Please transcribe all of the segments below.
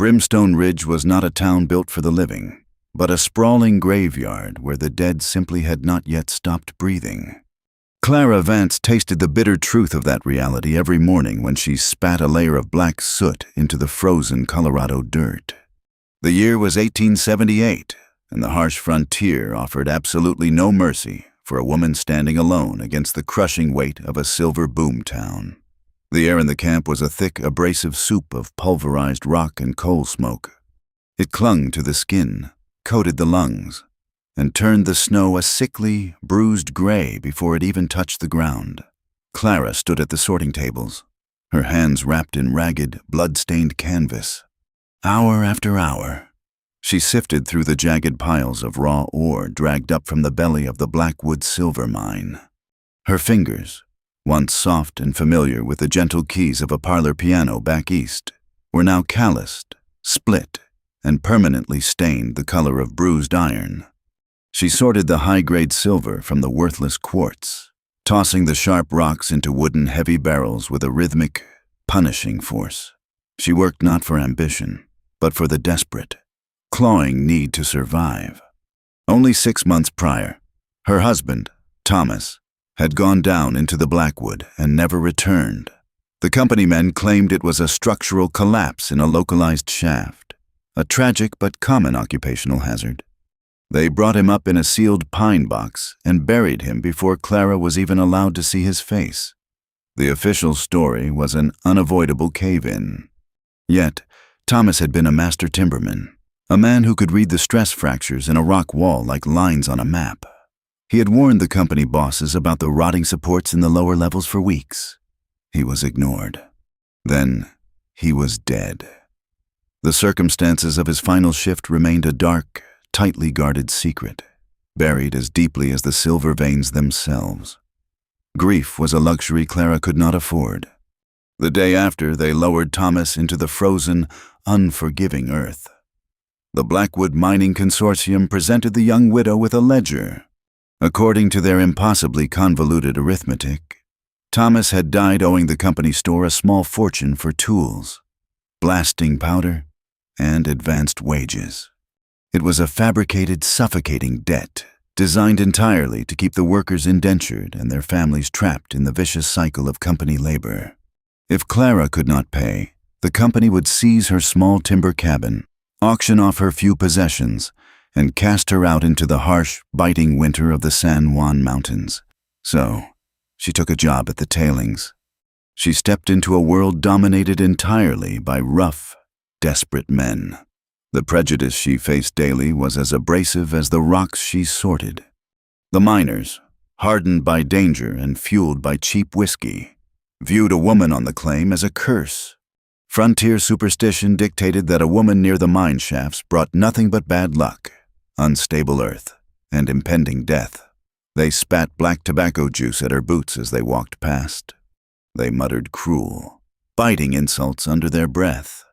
Brimstone Ridge was not a town built for the living, but a sprawling graveyard where the dead simply had not yet stopped breathing. Clara Vance tasted the bitter truth of that reality every morning when she spat a layer of black soot into the frozen Colorado dirt. The year was 1878, and the harsh frontier offered absolutely no mercy for a woman standing alone against the crushing weight of a silver boom town. The air in the camp was a thick, abrasive soup of pulverized rock and coal smoke. It clung to the skin, coated the lungs, and turned the snow a sickly, bruised gray before it even touched the ground. Clara stood at the sorting tables, her hands wrapped in ragged, blood-stained canvas. Hour after hour, she sifted through the jagged piles of raw ore dragged up from the belly of the Blackwood silver mine. Her fingers, once soft and familiar with the gentle keys of a parlor piano back east, were now calloused, split, and permanently stained the color of bruised iron. She sorted the high-grade silver from the worthless quartz, tossing the sharp rocks into wooden heavy barrels with a rhythmic, punishing force. She worked not for ambition, but for the desperate, clawing need to survive. Only 6 months prior, her husband, Thomas, had gone down into the Blackwood and never returned. The company men claimed it was a structural collapse in a localized shaft, a tragic but common occupational hazard. They brought him up in a sealed pine box and buried him before Clara was even allowed to see his face. The official story was an unavoidable cave-in. Yet, Thomas had been a master timberman, a man who could read the stress fractures in a rock wall like lines on a map. He had warned the company bosses about the rotting supports in the lower levels for weeks. He was ignored. Then, he was dead. The circumstances of his final shift remained a dark, tightly guarded secret, buried as deeply as the silver veins themselves. Grief was a luxury Clara could not afford. The day after, they lowered Thomas into the frozen, unforgiving earth. The Blackwood Mining Consortium presented the young widow with a ledger. According to their impossibly convoluted arithmetic, Thomas had died owing the company store a small fortune for tools, blasting powder, and advanced wages. It was a fabricated, suffocating debt, designed entirely to keep the workers indentured and their families trapped in the vicious cycle of company labor. If Clara could not pay, the company would seize her small timber cabin, auction off her few possessions, and cast her out into the harsh, biting winter of the San Juan Mountains. So, she took a job at the tailings. She stepped into a world dominated entirely by rough, desperate men. The prejudice she faced daily was as abrasive as the rocks she sorted. The miners, hardened by danger and fueled by cheap whiskey, viewed a woman on the claim as a curse. Frontier superstition dictated that a woman near the mine shafts brought nothing but bad luck, unstable earth, and impending death. They spat black tobacco juice at her boots as they walked past. They muttered cruel, biting insults under their breath.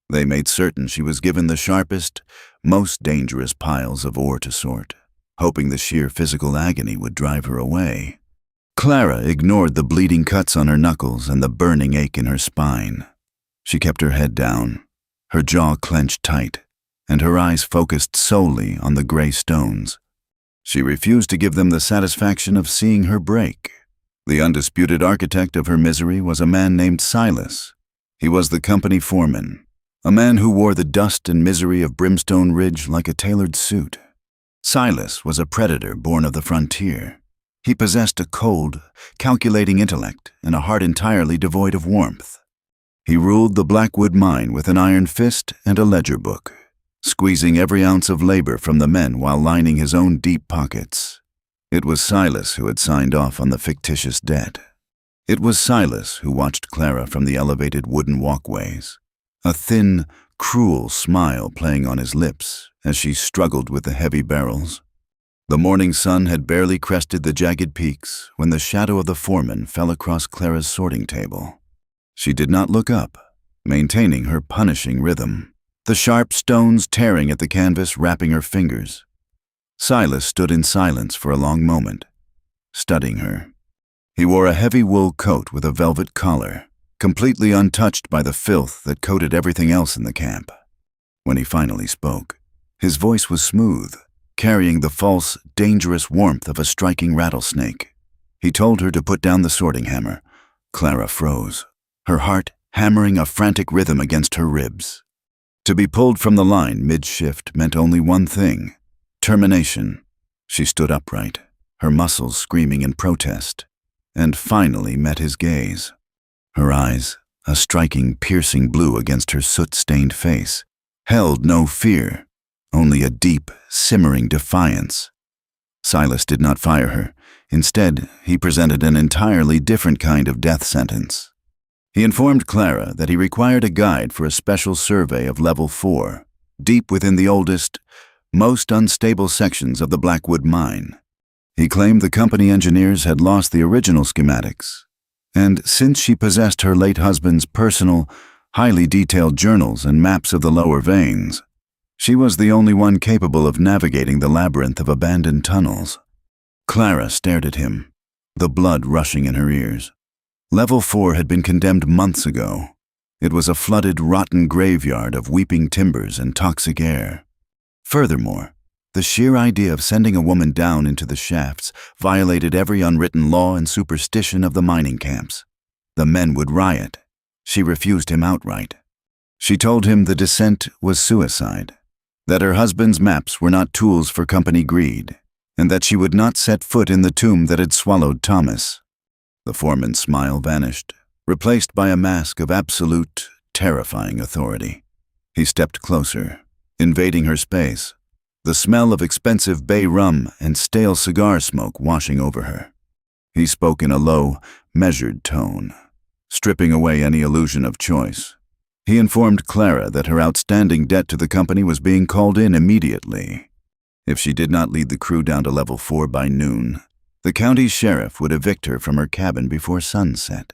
They made certain she was given the sharpest, most dangerous piles of ore to sort, hoping the sheer physical agony would drive her away. Clara ignored the bleeding cuts on her knuckles and the burning ache in her spine. She kept her head down, her jaw clenched tight, and her eyes focused solely on the gray stones. She refused to give them the satisfaction of seeing her break. The undisputed architect of her misery was a man named Silas. He was the company foreman, a man who wore the dust and misery of Brimstone Ridge like a tailored suit. Silas was a predator born of the frontier. He possessed a cold, calculating intellect and a heart entirely devoid of warmth. He ruled the Blackwood mine with an iron fist and a ledger book, squeezing every ounce of labor from the men while lining his own deep pockets. It was Silas who had signed off on the fictitious debt. It was Silas who watched Clara from the elevated wooden walkways, a thin, cruel smile playing on his lips as she struggled with the heavy barrels. The morning sun had barely crested the jagged peaks when the shadow of the foreman fell across Clara's sorting table. She did not look up, maintaining her punishing rhythm, the sharp stones tearing at the canvas, wrapping her fingers. Silas stood in silence for a long moment, studying her. He wore a heavy wool coat with a velvet collar, completely untouched by the filth that coated everything else in the camp. When he finally spoke, his voice was smooth, carrying the false, dangerous warmth of a striking rattlesnake. He told her to put down the sorting hammer. Clara froze, her heart hammering a frantic rhythm against her ribs. To be pulled from the line mid-shift meant only one thing: termination. She stood upright, her muscles screaming in protest, and finally met his gaze. Her eyes, a striking, piercing blue against her soot-stained face, held no fear, only a deep, simmering defiance. Silas did not fire her. Instead, he presented an entirely different kind of death sentence. He informed Clara that he required a guide for a special survey of Level 4, deep within the oldest, most unstable sections of the Blackwood mine. He claimed the company engineers had lost the original schematics, and since she possessed her late husband's personal, highly detailed journals and maps of the lower veins, she was the only one capable of navigating the labyrinth of abandoned tunnels. Clara stared at him, the blood rushing in her ears. Level 4 had been condemned months ago. It was a flooded, rotten graveyard of weeping timbers and toxic air. Furthermore, the sheer idea of sending a woman down into the shafts violated every unwritten law and superstition of the mining camps. The men would riot. She refused him outright. She told him the descent was suicide, that her husband's maps were not tools for company greed, and that she would not set foot in the tomb that had swallowed Thomas. The foreman's smile vanished, replaced by a mask of absolute, terrifying authority. He stepped closer, invading her space, the smell of expensive bay rum and stale cigar smoke washing over her. He spoke in a low, measured tone, stripping away any illusion of choice. He informed Clara that her outstanding debt to the company was being called in immediately. If she did not lead the crew down to Level 4 by noon, the county sheriff would evict her from her cabin before sunset.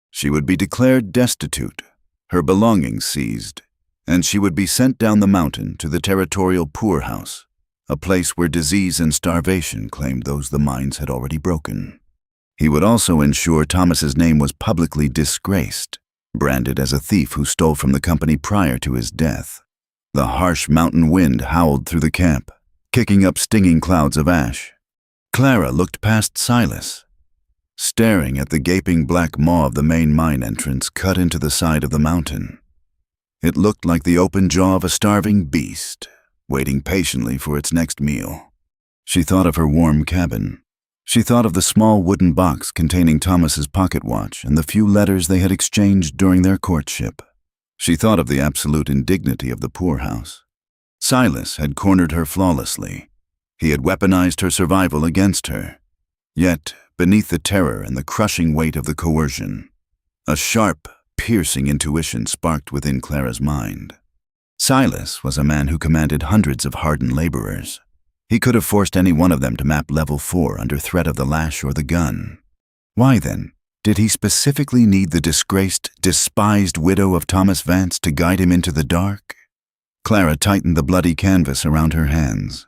She would be declared destitute, her belongings seized, and she would be sent down the mountain to the territorial poorhouse, a place where disease and starvation claimed those the mines had already broken. He would also ensure Thomas's name was publicly disgraced, branded as a thief who stole from the company prior to his death. The harsh mountain wind howled through the camp, kicking up stinging clouds of ash. Clara looked past Silas, staring at the gaping black maw of the main mine entrance cut into the side of the mountain. It looked like the open jaw of a starving beast, waiting patiently for its next meal. She thought of her warm cabin. She thought of the small wooden box containing Thomas's pocket watch and the few letters they had exchanged during their courtship. She thought of the absolute indignity of the poorhouse. Silas had cornered her flawlessly. He had weaponized her survival against her. Yet, beneath the terror and the crushing weight of the coercion, a sharp, piercing intuition sparked within Clara's mind. Silas was a man who commanded hundreds of hardened laborers. He could have forced any one of them to map Level 4 under threat of the lash or the gun. Why, then, did he specifically need the disgraced, despised widow of Thomas Vance to guide him into the dark? Clara tightened the bloody canvas around her hands.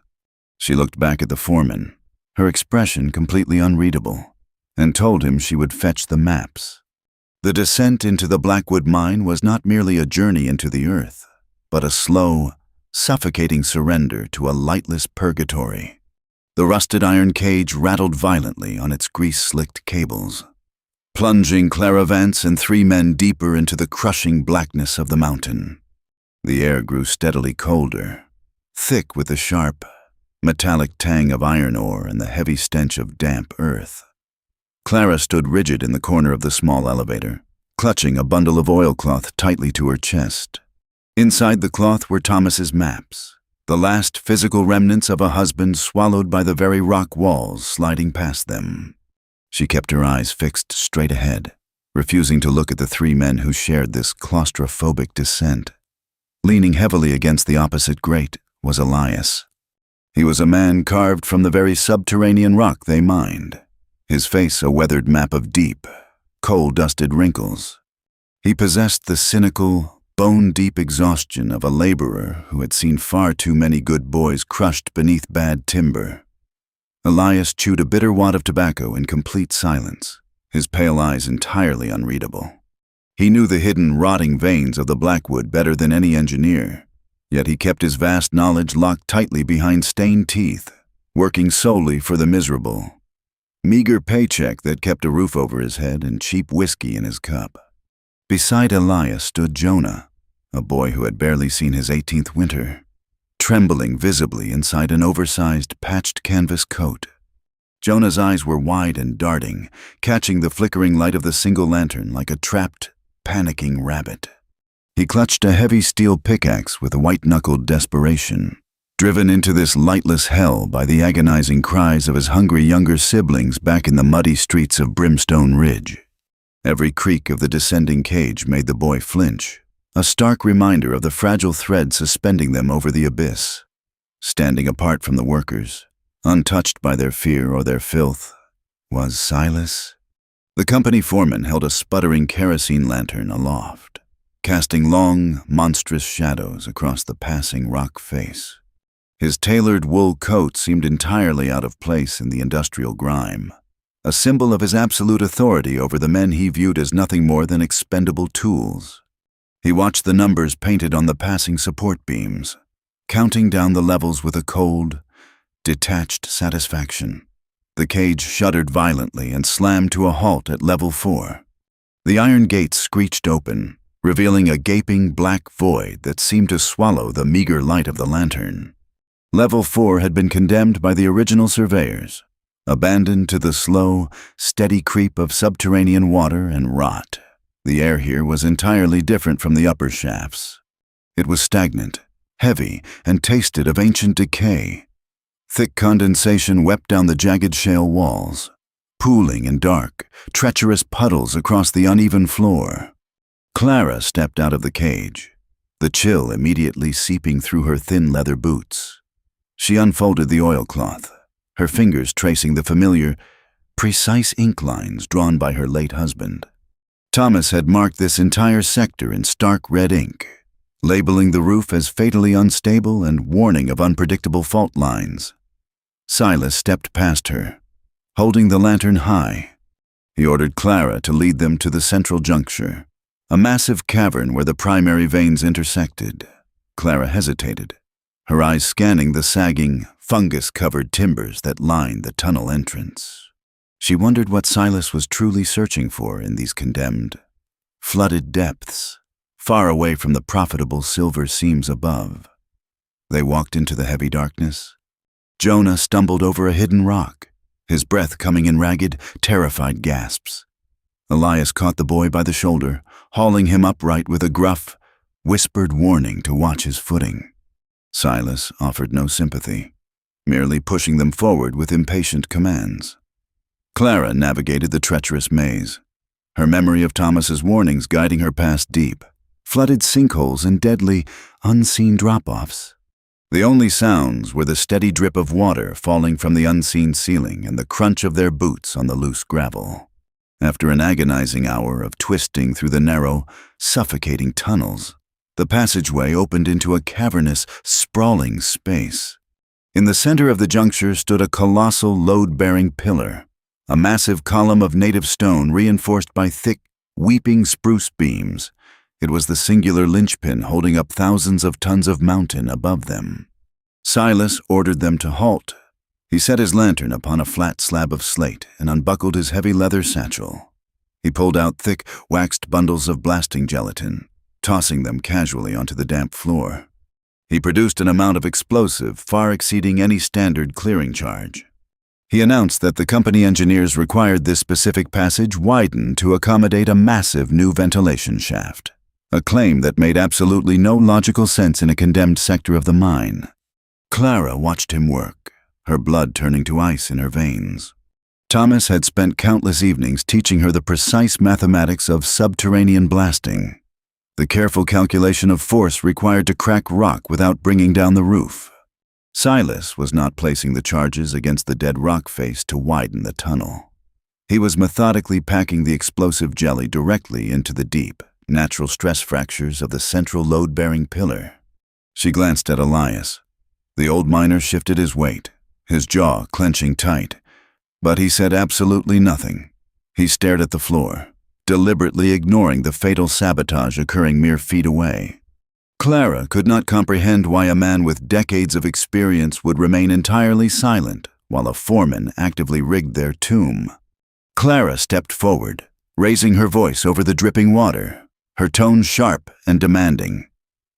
She looked back at the foreman, her expression completely unreadable, and told him she would fetch the maps. The descent into the Blackwood mine was not merely a journey into the earth, but a slow, suffocating surrender to a lightless purgatory. The rusted iron cage rattled violently on its grease-slicked cables, plunging Clara Vance and 3 men deeper into the crushing blackness of the mountain. The air grew steadily colder, thick with the sharp, metallic tang of iron ore and the heavy stench of damp earth. Clara stood rigid in the corner of the small elevator, clutching a bundle of oilcloth tightly to her chest. Inside the cloth were Thomas's maps, the last physical remnants of a husband swallowed by the very rock walls sliding past them. She kept her eyes fixed straight ahead, refusing to look at the 3 men who shared this claustrophobic descent. Leaning heavily against the opposite grate was Elias. He was a man carved from the very subterranean rock they mined, his face a weathered map of deep, coal-dusted wrinkles. He possessed the cynical, bone-deep exhaustion of a laborer who had seen far too many good boys crushed beneath bad timber. Elias chewed a bitter wad of tobacco in complete silence, his pale eyes entirely unreadable. He knew the hidden, rotting veins of the Blackwood better than any engineer, Yet he kept his vast knowledge locked tightly behind stained teeth, working solely for the miserable. Meager paycheck that kept a roof over his head and cheap whiskey in his cup. Beside Elias stood Jonah, a boy who had barely seen his 18th winter, trembling visibly inside an oversized, patched canvas coat. Jonah's eyes were wide and darting, catching the flickering light of the single lantern like a trapped, panicking rabbit. He clutched a heavy steel pickaxe with a white-knuckled desperation, driven into this lightless hell by the agonizing cries of his hungry younger siblings back in the muddy streets of Brimstone Ridge. Every creak of the descending cage made the boy flinch, a stark reminder of the fragile thread suspending them over the abyss. Standing apart from the workers, untouched by their fear or their filth, was Silas. The company foreman held a sputtering kerosene lantern aloft, casting long, monstrous shadows across the passing rock face. His tailored wool coat seemed entirely out of place in the industrial grime, a symbol of his absolute authority over the men he viewed as nothing more than expendable tools. He watched the numbers painted on the passing support beams, counting down the levels with a cold, detached satisfaction. The cage shuddered violently and slammed to a halt at level 4. The iron gates screeched open, revealing a gaping black void that seemed to swallow the meager light of the lantern. Level 4 had been condemned by the original surveyors, abandoned to the slow, steady creep of subterranean water and rot. The air here was entirely different from the upper shafts. It was stagnant, heavy, and tasted of ancient decay. Thick condensation wept down the jagged shale walls, pooling in dark, treacherous puddles across the uneven floor. Clara stepped out of the cage, the chill immediately seeping through her thin leather boots. She unfolded the oilcloth, her fingers tracing the familiar, precise ink lines drawn by her late husband. Thomas had marked this entire sector in stark red ink, labeling the roof as fatally unstable and warning of unpredictable fault lines. Silas stepped past her, holding the lantern high. He ordered Clara to lead them to the central juncture, a massive cavern where the primary veins intersected. Clara hesitated, her eyes scanning the sagging, fungus-covered timbers that lined the tunnel entrance. She wondered what Silas was truly searching for in these condemned, flooded depths, far away from the profitable silver seams above. They walked into the heavy darkness. Jonah stumbled over a hidden rock, his breath coming in ragged, terrified gasps. Elias caught the boy by the shoulder, hauling him upright with a gruff, whispered warning to watch his footing. Silas offered no sympathy, merely pushing them forward with impatient commands. Clara navigated the treacherous maze, her memory of Thomas's warnings guiding her past deep, flooded sinkholes and deadly, unseen drop-offs. The only sounds were the steady drip of water falling from the unseen ceiling and the crunch of their boots on the loose gravel. After an agonizing hour of twisting through the narrow, suffocating tunnels, the passageway opened into a cavernous, sprawling space. In the center of the juncture stood a colossal load-bearing pillar, a massive column of native stone reinforced by thick, weeping spruce beams. It was the singular linchpin holding up thousands of tons of mountain above them. Silas ordered them to halt. He set his lantern upon a flat slab of slate and unbuckled his heavy leather satchel. He pulled out thick, waxed bundles of blasting gelatin, tossing them casually onto the damp floor. He produced an amount of explosive far exceeding any standard clearing charge. He announced that the company engineers required this specific passage widened to accommodate a massive new ventilation shaft, a claim that made absolutely no logical sense in a condemned sector of the mine. Clara watched him work, her blood turning to ice in her veins. Thomas had spent countless evenings teaching her the precise mathematics of subterranean blasting, the careful calculation of force required to crack rock without bringing down the roof. Silas was not placing the charges against the dead rock face to widen the tunnel. He was methodically packing the explosive jelly directly into the deep, natural stress fractures of the central load-bearing pillar. She glanced at Elias. The old miner shifted his weight, his jaw clenching tight, but he said absolutely nothing. He stared at the floor, deliberately ignoring the fatal sabotage occurring mere feet away. Clara could not comprehend why a man with decades of experience would remain entirely silent while a foreman actively rigged their tomb. Clara stepped forward, raising her voice over the dripping water, her tone sharp and demanding.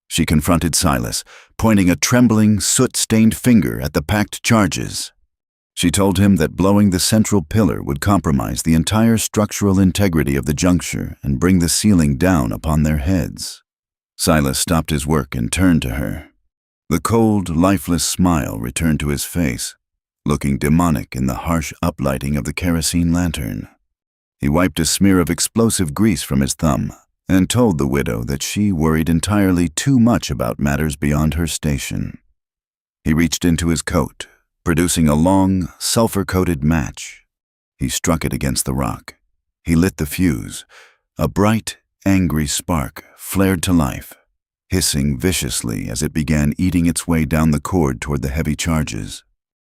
She confronted Silas, pointing a trembling, soot-stained finger at the packed charges. She told him that blowing the central pillar would compromise the entire structural integrity of the juncture and bring the ceiling down upon their heads. Silas stopped his work and turned to her. The cold, lifeless smile returned to his face, looking demonic in the harsh uplighting of the kerosene lantern. He wiped a smear of explosive grease from his thumb and told the widow that she worried entirely too much about matters beyond her station. He reached into his coat, producing a long, sulfur-coated match. He struck it against the rock. He lit the fuse. A bright, angry spark flared to life, hissing viciously as it began eating its way down the cord toward the heavy charges.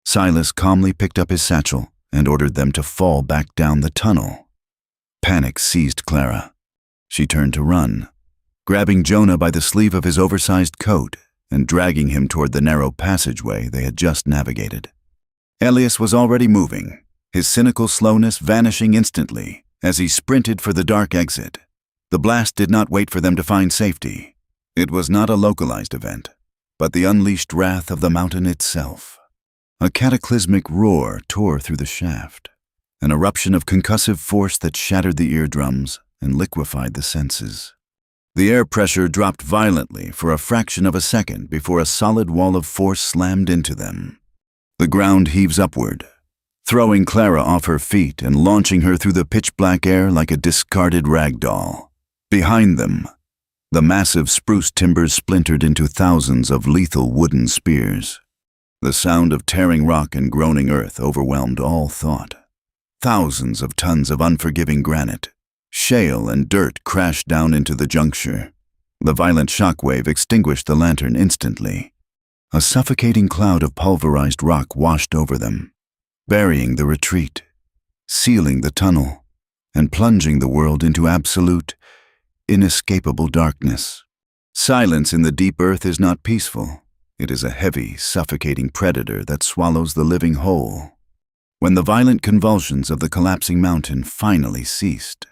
Silas calmly picked up his satchel and ordered them to fall back down the tunnel. Panic seized Clara. She turned to run, grabbing Jonah by the sleeve of his oversized coat and dragging him toward the narrow passageway they had just navigated. Elias was already moving, his cynical slowness vanishing instantly as he sprinted for the dark exit. The blast did not wait for them to find safety. It was not a localized event, but the unleashed wrath of the mountain itself. A cataclysmic roar tore through the shaft, an eruption of concussive force that shattered the eardrums and liquefied the senses. The air pressure dropped violently for a fraction of a second before a solid wall of force slammed into them. The ground heaves upward, throwing Clara off her feet and launching her through the pitch-black air like a discarded rag doll. Behind them, the massive spruce timbers splintered into thousands of lethal wooden spears. The sound of tearing rock and groaning earth overwhelmed all thought. Thousands of tons of unforgiving granite, shale and dirt crashed down into the juncture. The violent shockwave extinguished the lantern instantly. A suffocating cloud of pulverized rock washed over them, burying the retreat, sealing the tunnel, and plunging the world into absolute, inescapable darkness. Silence in the deep earth is not peaceful. It is a heavy, suffocating predator that swallows the living whole. When the violent convulsions of the collapsing mountain finally ceased,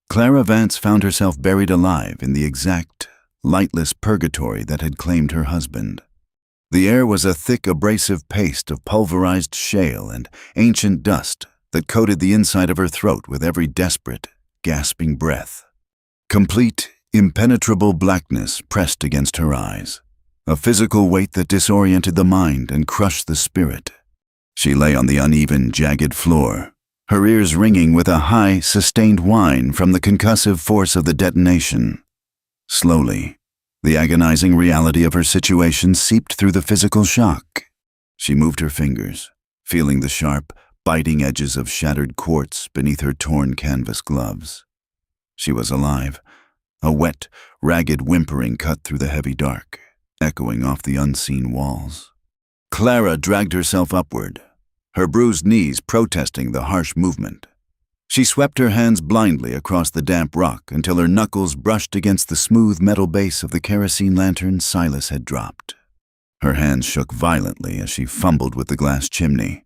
Clara Vance found herself buried alive in the exact, lightless purgatory that had claimed her husband. The air was a thick, abrasive paste of pulverized shale and ancient dust that coated the inside of her throat with every desperate, gasping breath. Complete, impenetrable blackness pressed against her eyes, a physical weight that disoriented the mind and crushed the spirit. She lay on the uneven, jagged floor, her ears ringing with a high, sustained whine from the concussive force of the detonation. Slowly, the agonizing reality of her situation seeped through the physical shock. She moved her fingers, feeling the sharp, biting edges of shattered quartz beneath her torn canvas gloves. She was alive, a wet, ragged whimpering cut through the heavy dark, echoing off the unseen walls. Clara dragged herself upward, her bruised knees protesting the harsh movement. She swept her hands blindly across the damp rock until her knuckles brushed against the smooth metal base of the kerosene lantern Silas had dropped. Her hands shook violently as she fumbled with the glass chimney,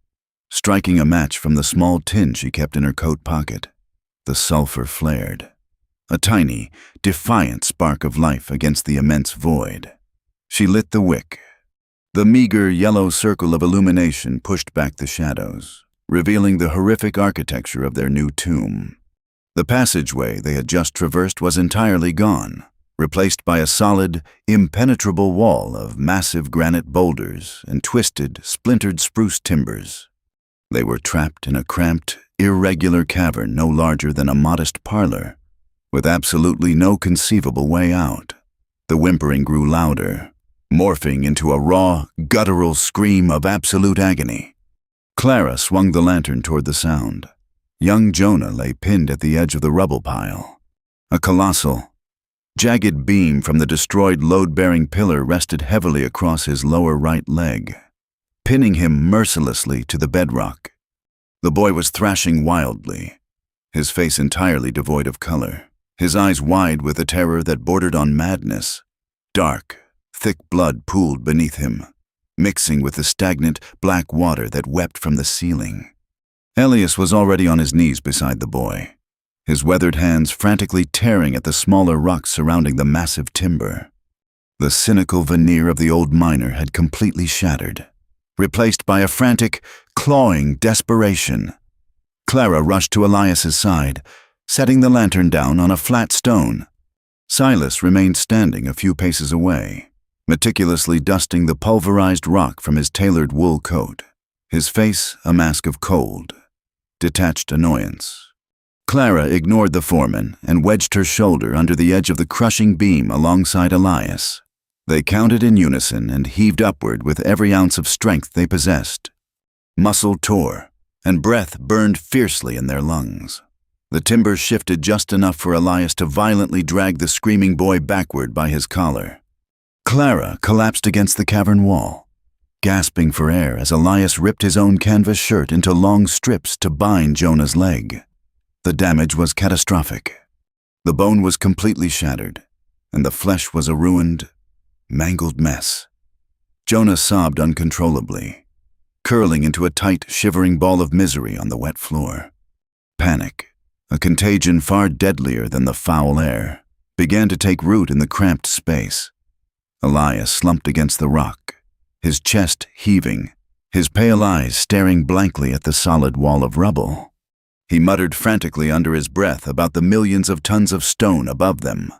striking a match from the small tin she kept in her coat pocket. The sulfur flared, a tiny, defiant spark of life against the immense void. She lit the wick. The meager yellow circle of illumination pushed back the shadows, revealing the horrific architecture of their new tomb. The passageway they had just traversed was entirely gone, replaced by a solid, impenetrable wall of massive granite boulders and twisted, splintered spruce timbers. They were trapped in a cramped, irregular cavern no larger than a modest parlor, with absolutely no conceivable way out. The whimpering grew louder, morphing into a raw, guttural scream of absolute agony. Clara swung the lantern toward the sound. Young Jonah lay pinned at the edge of the rubble pile. A colossal, jagged beam from the destroyed load-bearing pillar rested heavily across his lower right leg, pinning him mercilessly to the bedrock. The boy was thrashing wildly, his face entirely devoid of color, his eyes wide with a terror that bordered on madness. Dark, thick blood pooled beneath him, mixing with the stagnant black water that wept from the ceiling. Elias was already on his knees beside the boy, his weathered hands frantically tearing at the smaller rocks surrounding the massive timber. The cynical veneer of the old miner had completely shattered, replaced by a frantic, clawing desperation. Clara rushed to Elias's side, setting the lantern down on a flat stone. Silas remained standing a few paces away, meticulously dusting the pulverized rock from his tailored wool coat, his face a mask of cold, detached annoyance. Clara ignored the foreman and wedged her shoulder under the edge of the crushing beam alongside Elias. They counted in unison and heaved upward with every ounce of strength they possessed. Muscle tore, and breath burned fiercely in their lungs. The timber shifted just enough for Elias to violently drag the screaming boy backward by his collar. Clara collapsed against the cavern wall, gasping for air as Elias ripped his own canvas shirt into long strips to bind Jonah's leg. The damage was catastrophic. The bone was completely shattered, and the flesh was a ruined, mangled mess. Jonah sobbed uncontrollably, curling into a tight, shivering ball of misery on the wet floor. Panic, a contagion far deadlier than the foul air, began to take root in the cramped space. Elias slumped against the rock, his chest heaving, his pale eyes staring blankly at the solid wall of rubble. He muttered frantically under his breath about the millions of tons of stone above them,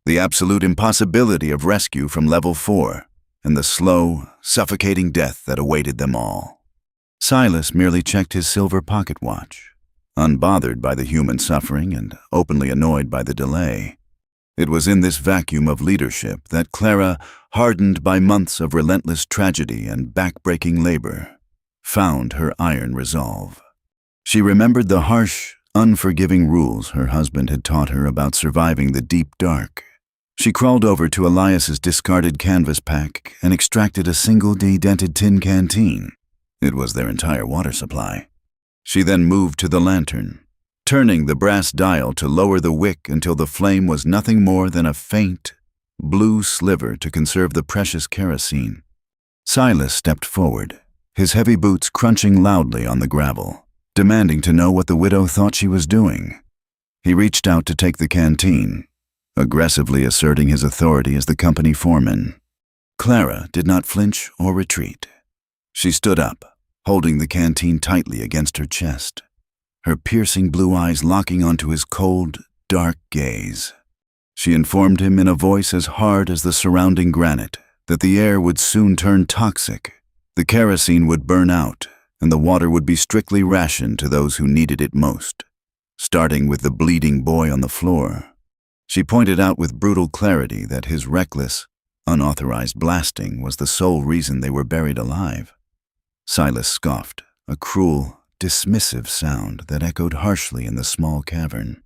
the absolute impossibility of rescue from level 4, and the slow, suffocating death that awaited them all. Silas merely checked his silver pocket watch, unbothered by the human suffering and openly annoyed by the delay. It was in this vacuum of leadership that Clara, hardened by months of relentless tragedy and back-breaking labor, found her iron resolve. She remembered the harsh, unforgiving rules her husband had taught her about surviving the deep dark. She crawled over to Elias's discarded canvas pack and extracted a single de-dented tin canteen. It was their entire water supply. She then moved to the lantern, turning the brass dial to lower the wick until the flame was nothing more than a faint, blue sliver to conserve the precious kerosene. Silas stepped forward, his heavy boots crunching loudly on the gravel, demanding to know what the widow thought she was doing. He reached out to take the canteen, aggressively asserting his authority as the company foreman. Clara did not flinch or retreat. She stood up, holding the canteen tightly against her chest, her piercing blue eyes locking onto his cold, dark gaze. She informed him in a voice as hard as the surrounding granite that the air would soon turn toxic, the kerosene would burn out, and the water would be strictly rationed to those who needed it most, starting with the bleeding boy on the floor. She pointed out with brutal clarity that his reckless, unauthorized blasting was the sole reason they were buried alive. Silas scoffed, a cruel, dismissive sound that echoed harshly in the small cavern.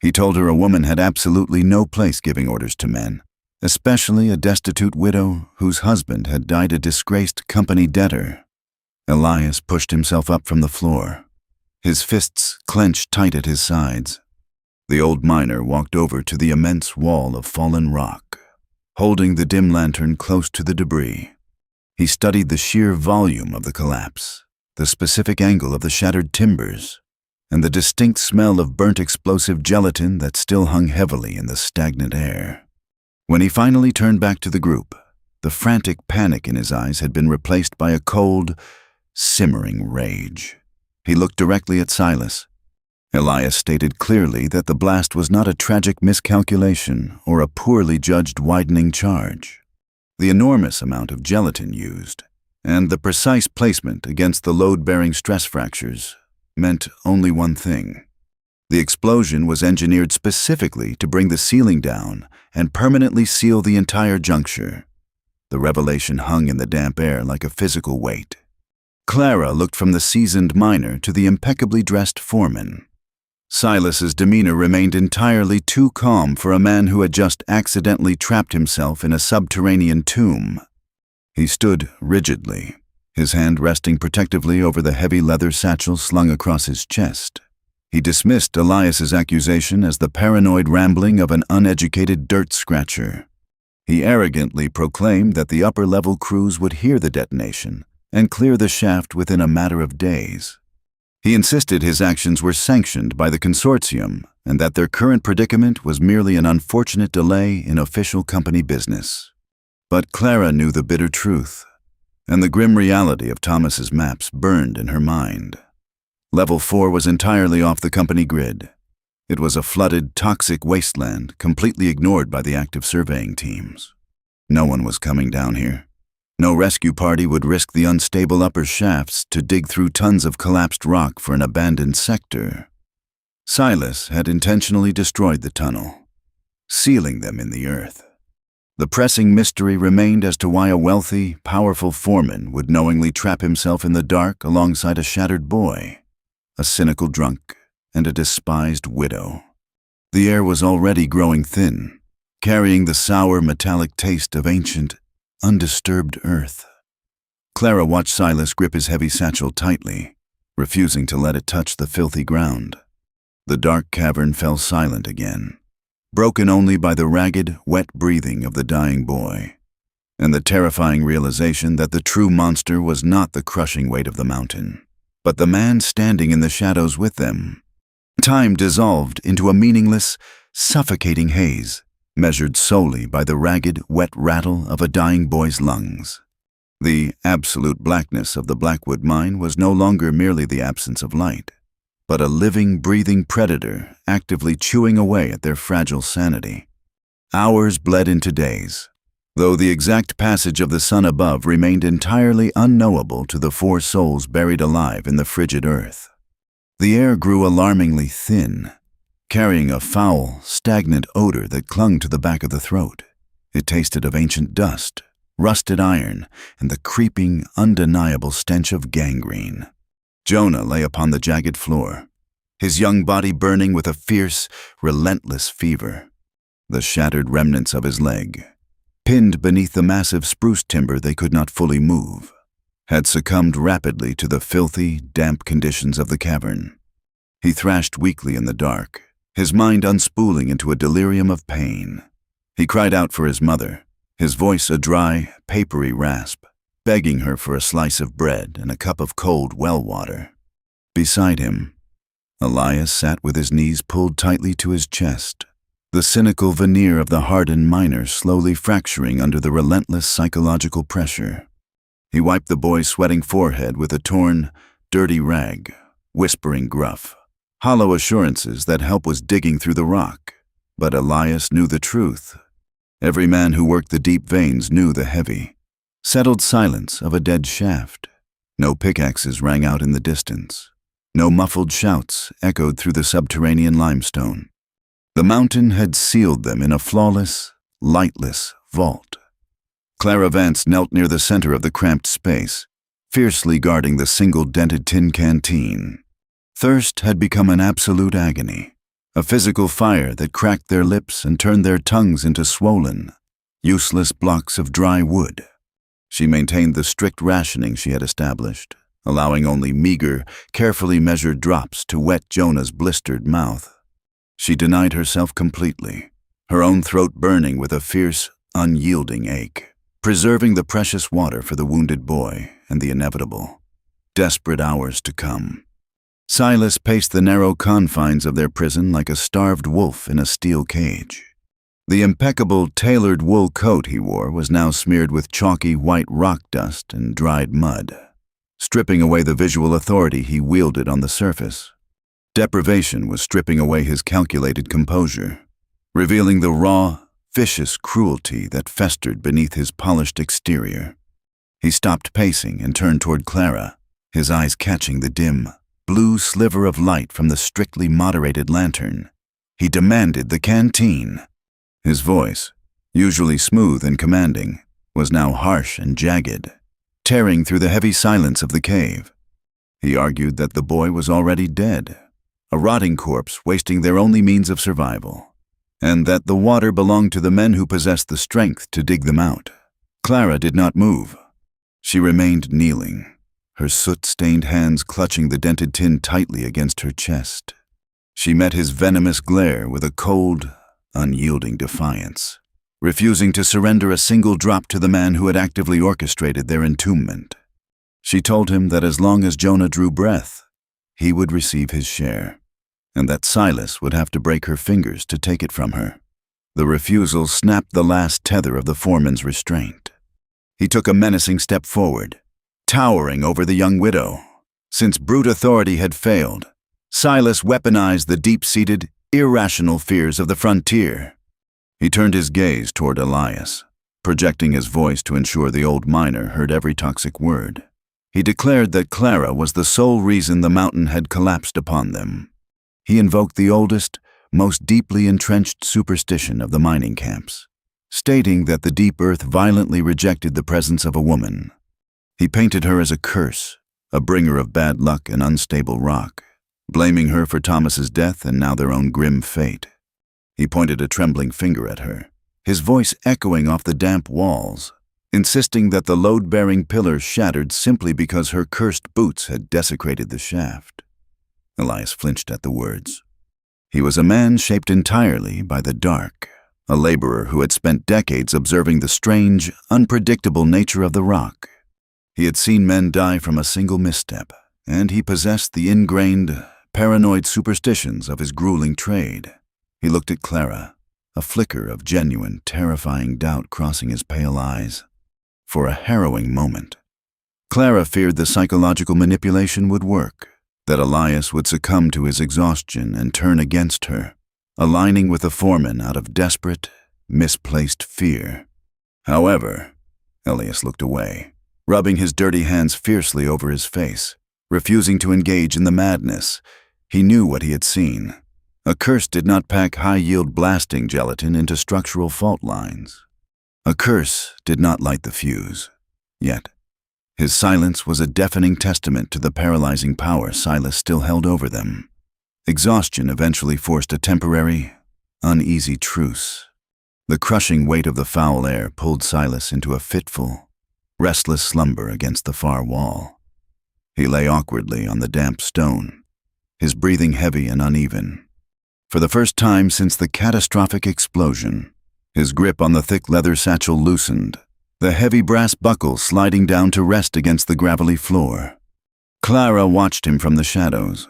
He told her a woman had absolutely no place giving orders to men, especially a destitute widow whose husband had died a disgraced company debtor. Elias pushed himself up from the floor, his fists clenched tight at his sides. The old miner walked over to the immense wall of fallen rock, holding the dim lantern close to the debris. He studied the sheer volume of the collapse, the specific angle of the shattered timbers, and the distinct smell of burnt explosive gelatin that still hung heavily in the stagnant air. When he finally turned back to the group, the frantic panic in his eyes had been replaced by a cold, simmering rage. He looked directly at Silas. Elias stated clearly that the blast was not a tragic miscalculation or a poorly judged widening charge. The enormous amount of gelatin used, and the precise placement against the load-bearing stress fractures, meant only one thing. The explosion was engineered specifically to bring the ceiling down and permanently seal the entire juncture. The revelation hung in the damp air like a physical weight. Clara looked from the seasoned miner to the impeccably dressed foreman. Silas's demeanor remained entirely too calm for a man who had just accidentally trapped himself in a subterranean tomb. He stood rigidly, his hand resting protectively over the heavy leather satchel slung across his chest. He dismissed Elias's accusation as the paranoid rambling of an uneducated dirt scratcher. He arrogantly proclaimed that the upper-level crews would hear the detonation and clear the shaft within a matter of days. He insisted his actions were sanctioned by the consortium and that their current predicament was merely an unfortunate delay in official company business. But Clara knew the bitter truth, and the grim reality of Thomas's maps burned in her mind. Level 4 was entirely off the company grid. It was a flooded, toxic wasteland completely ignored by the active surveying teams. No one was coming down here. No rescue party would risk the unstable upper shafts to dig through tons of collapsed rock for an abandoned sector. Silas had intentionally destroyed the tunnel, sealing them in the earth. The pressing mystery remained as to why a wealthy, powerful foreman would knowingly trap himself in the dark alongside a shattered boy, a cynical drunk, and a despised widow. The air was already growing thin, carrying the sour, metallic taste of ancient, undisturbed earth. Clara watched Silas grip his heavy satchel tightly, refusing to let it touch the filthy ground. The dark cavern fell silent again, broken only by the ragged, wet breathing of the dying boy, and the terrifying realization that the true monster was not the crushing weight of the mountain, but the man standing in the shadows with them. Time dissolved into a meaningless, suffocating haze, measured solely by the ragged, wet rattle of a dying boy's lungs. The absolute blackness of the Blackwood mine was no longer merely the absence of light, but a living, breathing predator actively chewing away at their fragile sanity. Hours bled into days, though the exact passage of the sun above remained entirely unknowable to the 4 souls buried alive in the frigid earth. The air grew alarmingly thin, carrying a foul, stagnant odor that clung to the back of the throat. It tasted of ancient dust, rusted iron, and the creeping, undeniable stench of gangrene. Jonah lay upon the jagged floor, his young body burning with a fierce, relentless fever. The shattered remnants of his leg, pinned beneath the massive spruce timber they could not fully move, had succumbed rapidly to the filthy, damp conditions of the cavern. He thrashed weakly in the dark, his mind unspooling into a delirium of pain. He cried out for his mother, his voice a dry, papery rasp, begging her for a slice of bread and a cup of cold well water. Beside him, Elias sat with his knees pulled tightly to his chest, the cynical veneer of the hardened miner slowly fracturing under the relentless psychological pressure. He wiped the boy's sweating forehead with a torn, dirty rag, whispering gruff, hollow assurances that help was digging through the rock. But Elias knew the truth. Every man who worked the deep veins knew the heavy, settled silence of a dead shaft. No pickaxes rang out in the distance. No muffled shouts echoed through the subterranean limestone. The mountain had sealed them in a flawless, lightless vault. Clara Vance knelt near the center of the cramped space, fiercely guarding the single-dented tin canteen. Thirst had become an absolute agony, a physical fire that cracked their lips and turned their tongues into swollen, useless blocks of dry wood. She maintained the strict rationing she had established, allowing only meager, carefully measured drops to wet Jonah's blistered mouth. She denied herself completely, her own throat burning with a fierce, unyielding ache, preserving the precious water for the wounded boy and the inevitable, desperate hours to come. Silas paced the narrow confines of their prison like a starved wolf in a steel cage. The impeccable, tailored wool coat he wore was now smeared with chalky white rock dust and dried mud, stripping away the visual authority he wielded on the surface. Deprivation was stripping away his calculated composure, revealing the raw, vicious cruelty that festered beneath his polished exterior. He stopped pacing and turned toward Clara, his eyes catching the dim, blue sliver of light from the strictly moderated lantern. He demanded the canteen. His voice, usually smooth and commanding, was now harsh and jagged, tearing through the heavy silence of the cave. He argued that the boy was already dead, a rotting corpse wasting their only means of survival, and that the water belonged to the men who possessed the strength to dig them out. Clara did not move. She remained kneeling, her soot-stained hands clutching the dented tin tightly against her chest. She met his venomous glare with a cold, unyielding defiance. refusing to surrender a single drop to the man who had actively orchestrated their entombment. She told him that as long as Jonah drew breath, he would receive his share, and that Silas would have to break her fingers to take it from her. The refusal snapped the last tether of the foreman's restraint. He took a menacing step forward, towering over the young widow. Since brute authority had failed, Silas weaponized the deep-seated, irrational fears of the frontier. He turned his gaze toward Elias, projecting his voice to ensure the old miner heard every toxic word. He declared that Clara was the sole reason the mountain had collapsed upon them. He invoked the oldest, most deeply entrenched superstition of the mining camps, stating that the deep earth violently rejected the presence of a woman. He painted her as a curse, a bringer of bad luck and unstable rock, blaming her for Thomas's death and now their own grim fate. He pointed a trembling finger at her, his voice echoing off the damp walls, insisting that the load-bearing pillars shattered simply because her cursed boots had desecrated the shaft. Elias flinched at the words. He was a man shaped entirely by the dark, a laborer who had spent decades observing the strange, unpredictable nature of the rock. He had seen men die from a single misstep, and he possessed the ingrained, paranoid superstitions of his grueling trade. He looked at Clara, a flicker of genuine, terrifying doubt crossing his pale eyes. For a harrowing moment, Clara feared the psychological manipulation would work, that Elias would succumb to his exhaustion and turn against her, aligning with the foreman out of desperate, misplaced fear. However, Elias looked away, rubbing his dirty hands fiercely over his face, refusing to engage in the madness. He knew what he had seen. A curse did not pack high-yield blasting gelatin into structural fault lines. A curse did not light the fuse. Yet, his silence was a deafening testament to the paralyzing power Silas still held over them. Exhaustion eventually forced a temporary, uneasy truce. The crushing weight of the foul air pulled Silas into a fitful, restless slumber against the far wall. He lay awkwardly on the damp stone, his breathing heavy and uneven. For the first time since the catastrophic explosion, his grip on the thick leather satchel loosened, the heavy brass buckle sliding down to rest against the gravelly floor. Clara watched him from the shadows,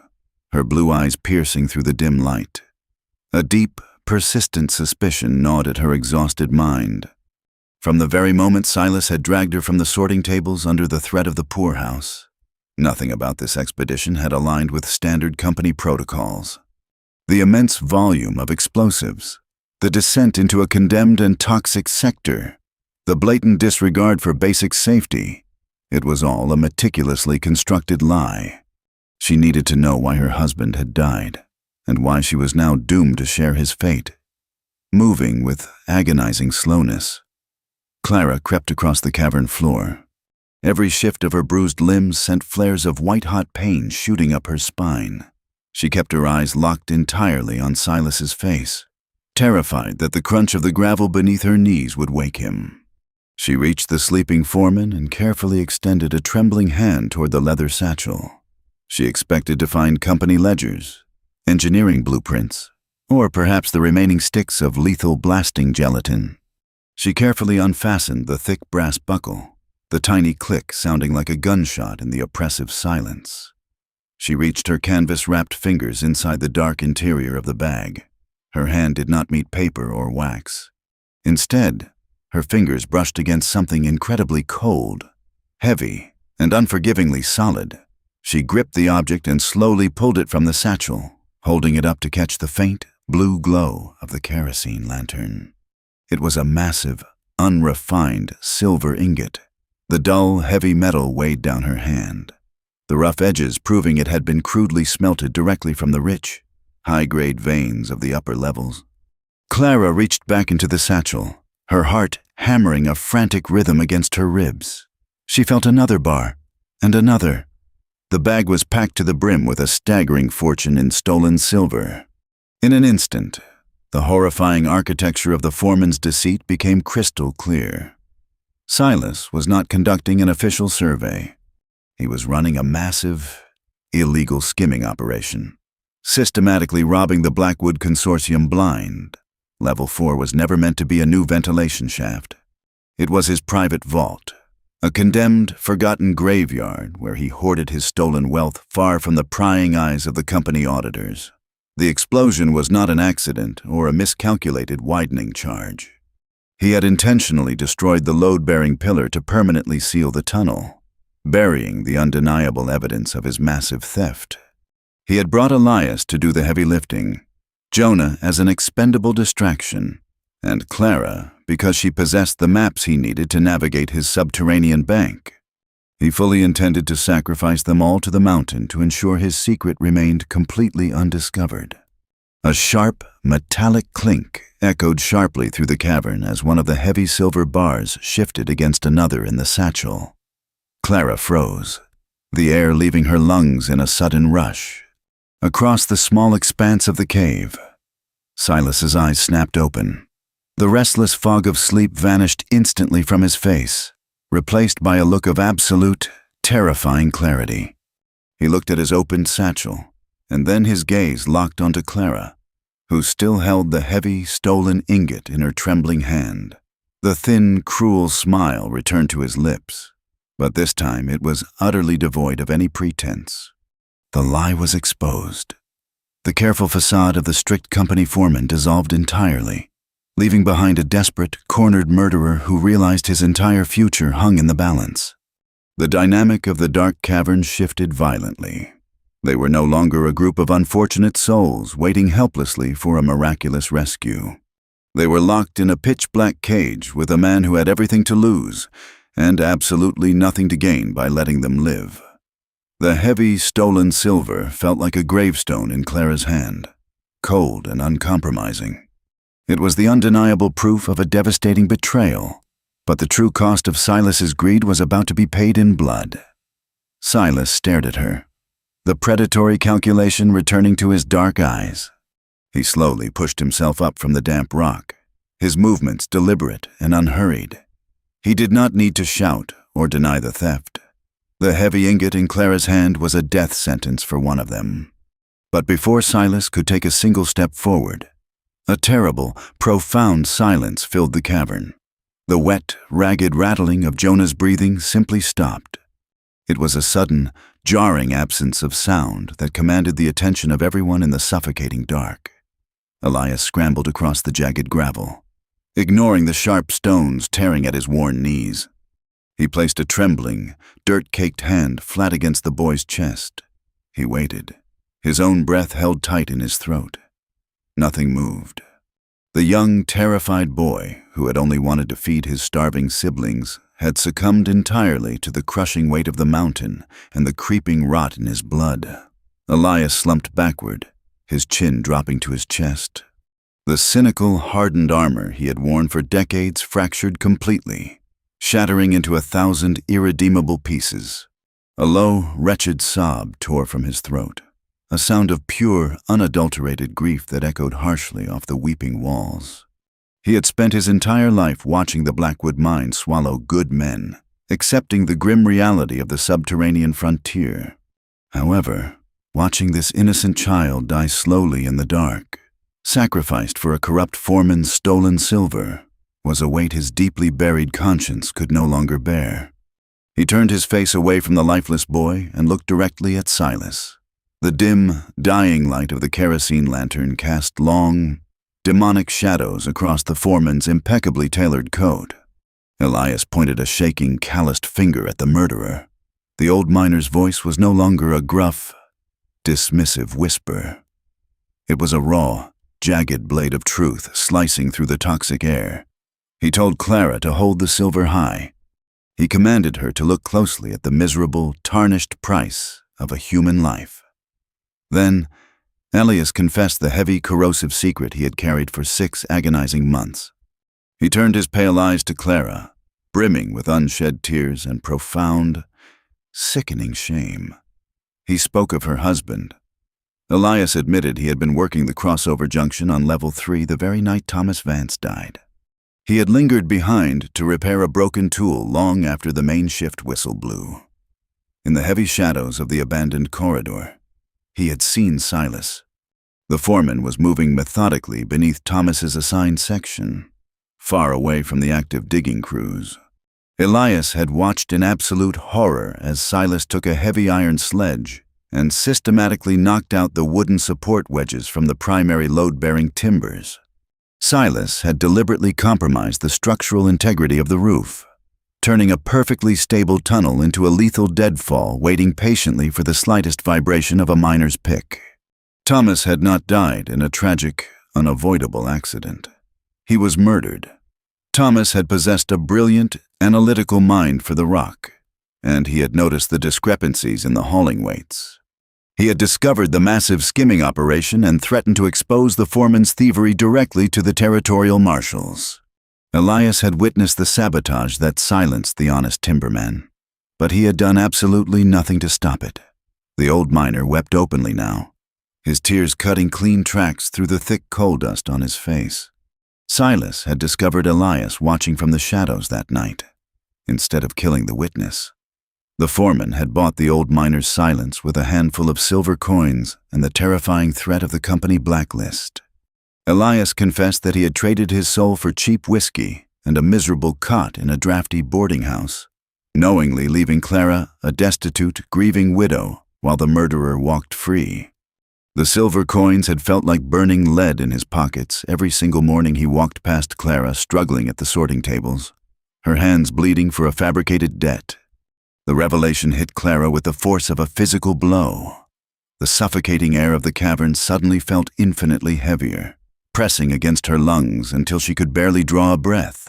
her blue eyes piercing through the dim light. A deep, persistent suspicion gnawed at her exhausted mind. From the very moment Silas had dragged her from the sorting tables under the threat of the poorhouse, nothing about this expedition had aligned with standard company protocols. The immense volume of explosives, the descent into a condemned and toxic sector, the blatant disregard for basic safety, it was all a meticulously constructed lie. She needed to know why her husband had died, and why she was now doomed to share his fate. Moving with agonizing slowness, Clara crept across the cavern floor. Every shift of her bruised limbs sent flares of white-hot pain shooting up her spine. She kept her eyes locked entirely on Silas's face, terrified that the crunch of the gravel beneath her knees would wake him. She reached the sleeping foreman and carefully extended a trembling hand toward the leather satchel. She expected to find company ledgers, engineering blueprints, or perhaps the remaining sticks of lethal blasting gelatin. She carefully unfastened the thick brass buckle, the tiny click sounding like a gunshot in the oppressive silence. She reached her canvas-wrapped fingers inside the dark interior of the bag. Her hand did not meet paper or wax. Instead, her fingers brushed against something incredibly cold, heavy, and unforgivingly solid. She gripped the object and slowly pulled it from the satchel, holding it up to catch the faint, blue glow of the kerosene lantern. It was a massive, unrefined silver ingot. The dull, heavy metal weighed down her hand, the rough edges proving it had been crudely smelted directly from the rich, high-grade veins of the upper levels. Clara reached back into the satchel, her heart hammering a frantic rhythm against her ribs. She felt another bar, and another. The bag was packed to the brim with a staggering fortune in stolen silver. In an instant, the horrifying architecture of the foreman's deceit became crystal clear. Silas was not conducting an official survey. He was running a massive, illegal skimming operation, systematically robbing the Blackwood Consortium blind, Level 4 was never meant to be a new ventilation shaft. It was his private vault, a condemned, forgotten graveyard where he hoarded his stolen wealth far from the prying eyes of the company auditors. The explosion was not an accident or a miscalculated widening charge. He had intentionally destroyed the load-bearing pillar to permanently seal the tunnel, burying the undeniable evidence of his massive theft. He had brought Elias to do the heavy lifting, Jonah as an expendable distraction, and Clara because she possessed the maps he needed to navigate his subterranean bank. He fully intended to sacrifice them all to the mountain to ensure his secret remained completely undiscovered. A sharp, metallic clink echoed sharply through the cavern as one of the heavy silver bars shifted against another in the satchel. Clara froze, the air leaving her lungs in a sudden rush. Across the small expanse of the cave, Silas's eyes snapped open. The restless fog of sleep vanished instantly from his face, replaced by a look of absolute, terrifying clarity. He looked at his opened satchel, and then his gaze locked onto Clara, who still held the heavy, stolen ingot in her trembling hand. The thin, cruel smile returned to his lips, but this time it was utterly devoid of any pretense. The lie was exposed. The careful facade of the strict company foreman dissolved entirely, leaving behind a desperate, cornered murderer who realized his entire future hung in the balance. The dynamic of the dark cavern shifted violently. They were no longer a group of unfortunate souls waiting helplessly for a miraculous rescue. They were locked in a pitch-black cage with a man who had everything to lose and absolutely nothing to gain by letting them live. The heavy, stolen silver felt like a gravestone in Clara's hand, cold and uncompromising. It was the undeniable proof of a devastating betrayal, but the true cost of Silas's greed was about to be paid in blood. Silas stared at her, the predatory calculation returning to his dark eyes. He slowly pushed himself up from the damp rock, his movements deliberate and unhurried. He did not need to shout or deny the theft. The heavy ingot in Clara's hand was a death sentence for one of them. But before Silas could take a single step forward, a terrible, profound silence filled the cavern. The wet, ragged rattling of Jonah's breathing simply stopped. It was a sudden, jarring absence of sound that commanded the attention of everyone in the suffocating dark. Elias scrambled across the jagged gravel, ignoring the sharp stones tearing at his worn knees. He placed a trembling, dirt-caked hand flat against the boy's chest. He waited, his own breath held tight in his throat. Nothing moved. The young, terrified boy, who had only wanted to feed his starving siblings, had succumbed entirely to the crushing weight of the mountain and the creeping rot in his blood. Elias slumped backward, his chin dropping to his chest. The cynical, hardened armor he had worn for decades fractured completely, shattering into 1,000 irredeemable pieces. A low, wretched sob tore from his throat, a sound of pure, unadulterated grief that echoed harshly off the weeping walls. He had spent his entire life watching the Blackwood mine swallow good men, accepting the grim reality of the subterranean frontier. However, watching this innocent child die slowly in the dark, sacrificed for a corrupt foreman's stolen silver, was a weight his deeply buried conscience could no longer bear. He turned his face away from the lifeless boy and looked directly at Silas. The dim, dying light of the kerosene lantern cast long, demonic shadows across the foreman's impeccably tailored coat. Elias pointed a shaking, calloused finger at the murderer. The old miner's voice was no longer a gruff, dismissive whisper. It was a raw, jagged blade of truth slicing through the toxic air. He told Clara to hold the silver high. He commanded her to look closely at the miserable, tarnished price of a human life. Then, Elias confessed the heavy, corrosive secret he had carried for 6 agonizing months. He turned his pale eyes to Clara, brimming with unshed tears and profound, sickening shame. He spoke of her husband. Elias admitted he had been working the crossover junction on Level 3 the very night Thomas Vance died. He had lingered behind to repair a broken tool long after the main shift whistle blew. In the heavy shadows of the abandoned corridor, he had seen Silas, The foreman was moving methodically beneath Thomas's assigned section, far away from the active digging crews. Elias had watched in absolute horror as Silas took a heavy iron sledge and systematically knocked out the wooden support wedges from the primary load-bearing timbers. Silas had deliberately compromised the structural integrity of the roof, turning a perfectly stable tunnel into a lethal deadfall, waiting patiently for the slightest vibration of a miner's pick. Thomas had not died in a tragic, unavoidable accident. He was murdered. Thomas had possessed a brilliant, analytical mind for the rock, and he had noticed the discrepancies in the hauling weights. He had discovered the massive skimming operation and threatened to expose the foreman's thievery directly to the territorial marshals. Elias had witnessed the sabotage that silenced the honest timberman, but he had done absolutely nothing to stop it. The old miner wept openly now, his tears cutting clean tracks through the thick coal dust on his face. Silas had discovered Elias watching from the shadows that night, instead of killing the witness. The foreman had bought the old miner's silence with a handful of silver coins and the terrifying threat of the company blacklist. Elias confessed that he had traded his soul for cheap whiskey and a miserable cot in a drafty boarding house, knowingly leaving Clara a destitute, grieving widow while the murderer walked free. The silver coins had felt like burning lead in his pockets every single morning he walked past Clara struggling at the sorting tables, her hands bleeding for a fabricated debt. The revelation hit Clara with the force of a physical blow. The suffocating air of the cavern suddenly felt infinitely heavier, pressing against her lungs until she could barely draw a breath.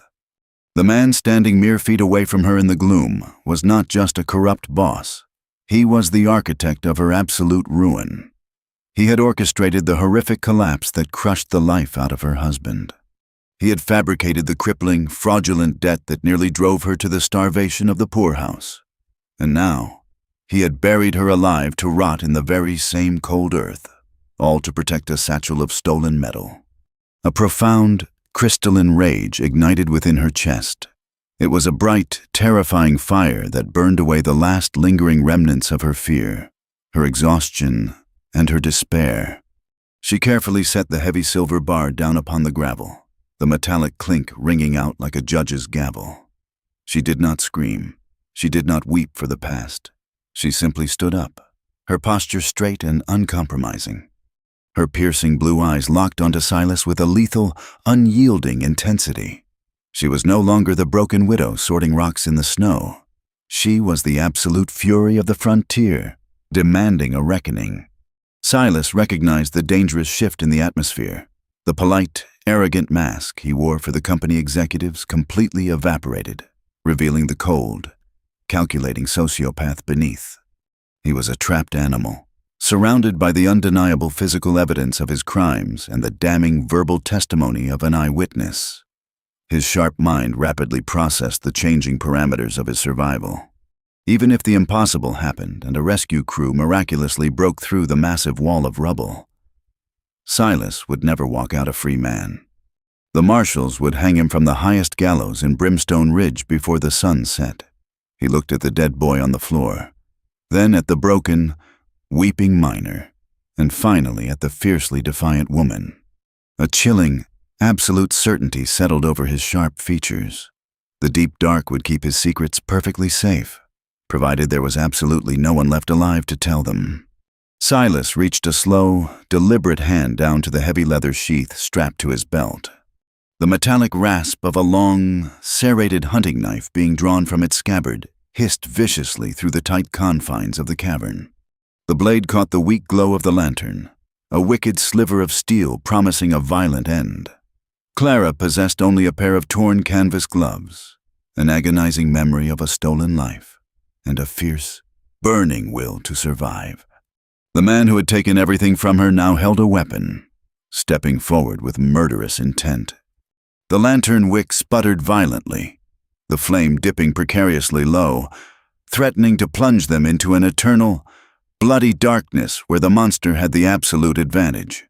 The man standing mere feet away from her in the gloom was not just a corrupt boss. He was the architect of her absolute ruin. He had orchestrated the horrific collapse that crushed the life out of her husband. He had fabricated the crippling, fraudulent debt that nearly drove her to the starvation of the poorhouse. And now, he had buried her alive to rot in the very same cold earth, all to protect a satchel of stolen metal. A profound, crystalline rage ignited within her chest. It was a bright, terrifying fire that burned away the last lingering remnants of her fear, her exhaustion, and her despair. She carefully set the heavy silver bar down upon the gravel, the metallic clink ringing out like a judge's gavel. She did not scream. She did not weep for the past. She simply stood up, her posture straight and uncompromising. Her piercing blue eyes locked onto Silas with a lethal, unyielding intensity. She was no longer the broken widow sorting rocks in the snow. She was the absolute fury of the frontier, demanding a reckoning. Silas recognized the dangerous shift in the atmosphere. The polite, arrogant mask he wore for the company executives completely evaporated, revealing the cold, calculating sociopath beneath. He was a trapped animal, surrounded by the undeniable physical evidence of his crimes and the damning verbal testimony of an eyewitness. His sharp mind rapidly processed the changing parameters of his survival. Even if the impossible happened and a rescue crew miraculously broke through the massive wall of rubble, Silas would never walk out a free man. The marshals would hang him from the highest gallows in Brimstone Ridge before the sun set. He looked at the dead boy on the floor, then at the broken, weeping miner, and finally at the fiercely defiant woman. A chilling, absolute certainty settled over his sharp features. The deep dark would keep his secrets perfectly safe, provided there was absolutely no one left alive to tell them. Silas reached a slow, deliberate hand down to the heavy leather sheath strapped to his belt. The metallic rasp of a long, serrated hunting knife being drawn from its scabbard hissed viciously through the tight confines of the cavern. The blade caught the weak glow of the lantern, a wicked sliver of steel promising a violent end. Clara possessed only a pair of torn canvas gloves, an agonizing memory of a stolen life, and a fierce, burning will to survive. The man who had taken everything from her now held a weapon, stepping forward with murderous intent. The lantern wick sputtered violently, the flame dipping precariously low, threatening to plunge them into an eternal, bloody darkness where the monster had the absolute advantage.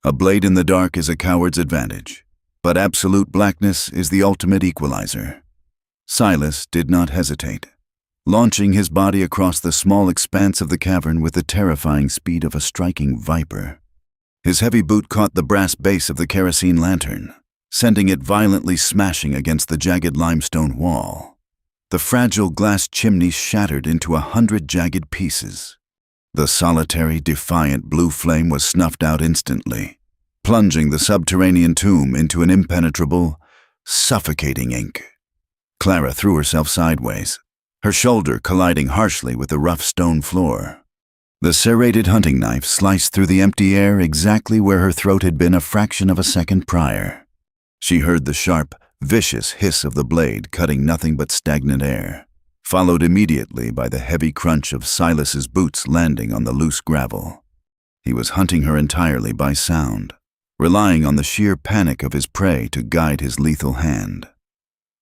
A blade in the dark is a coward's advantage, but absolute blackness is the ultimate equalizer. Silas did not hesitate, launching his body across the small expanse of the cavern with the terrifying speed of a striking viper. His heavy boot caught the brass base of the kerosene lantern, sending it violently smashing against the jagged limestone wall. The fragile glass chimney shattered into 100 jagged pieces. The solitary, defiant blue flame was snuffed out instantly, plunging the subterranean tomb into an impenetrable, suffocating ink. Clara threw herself sideways, her shoulder colliding harshly with the rough stone floor. The serrated hunting knife sliced through the empty air exactly where her throat had been a fraction of a second prior. She heard the sharp, vicious hiss of the blade cutting nothing but stagnant air, followed immediately by the heavy crunch of Silas's boots landing on the loose gravel. He was hunting her entirely by sound, relying on the sheer panic of his prey to guide his lethal hand.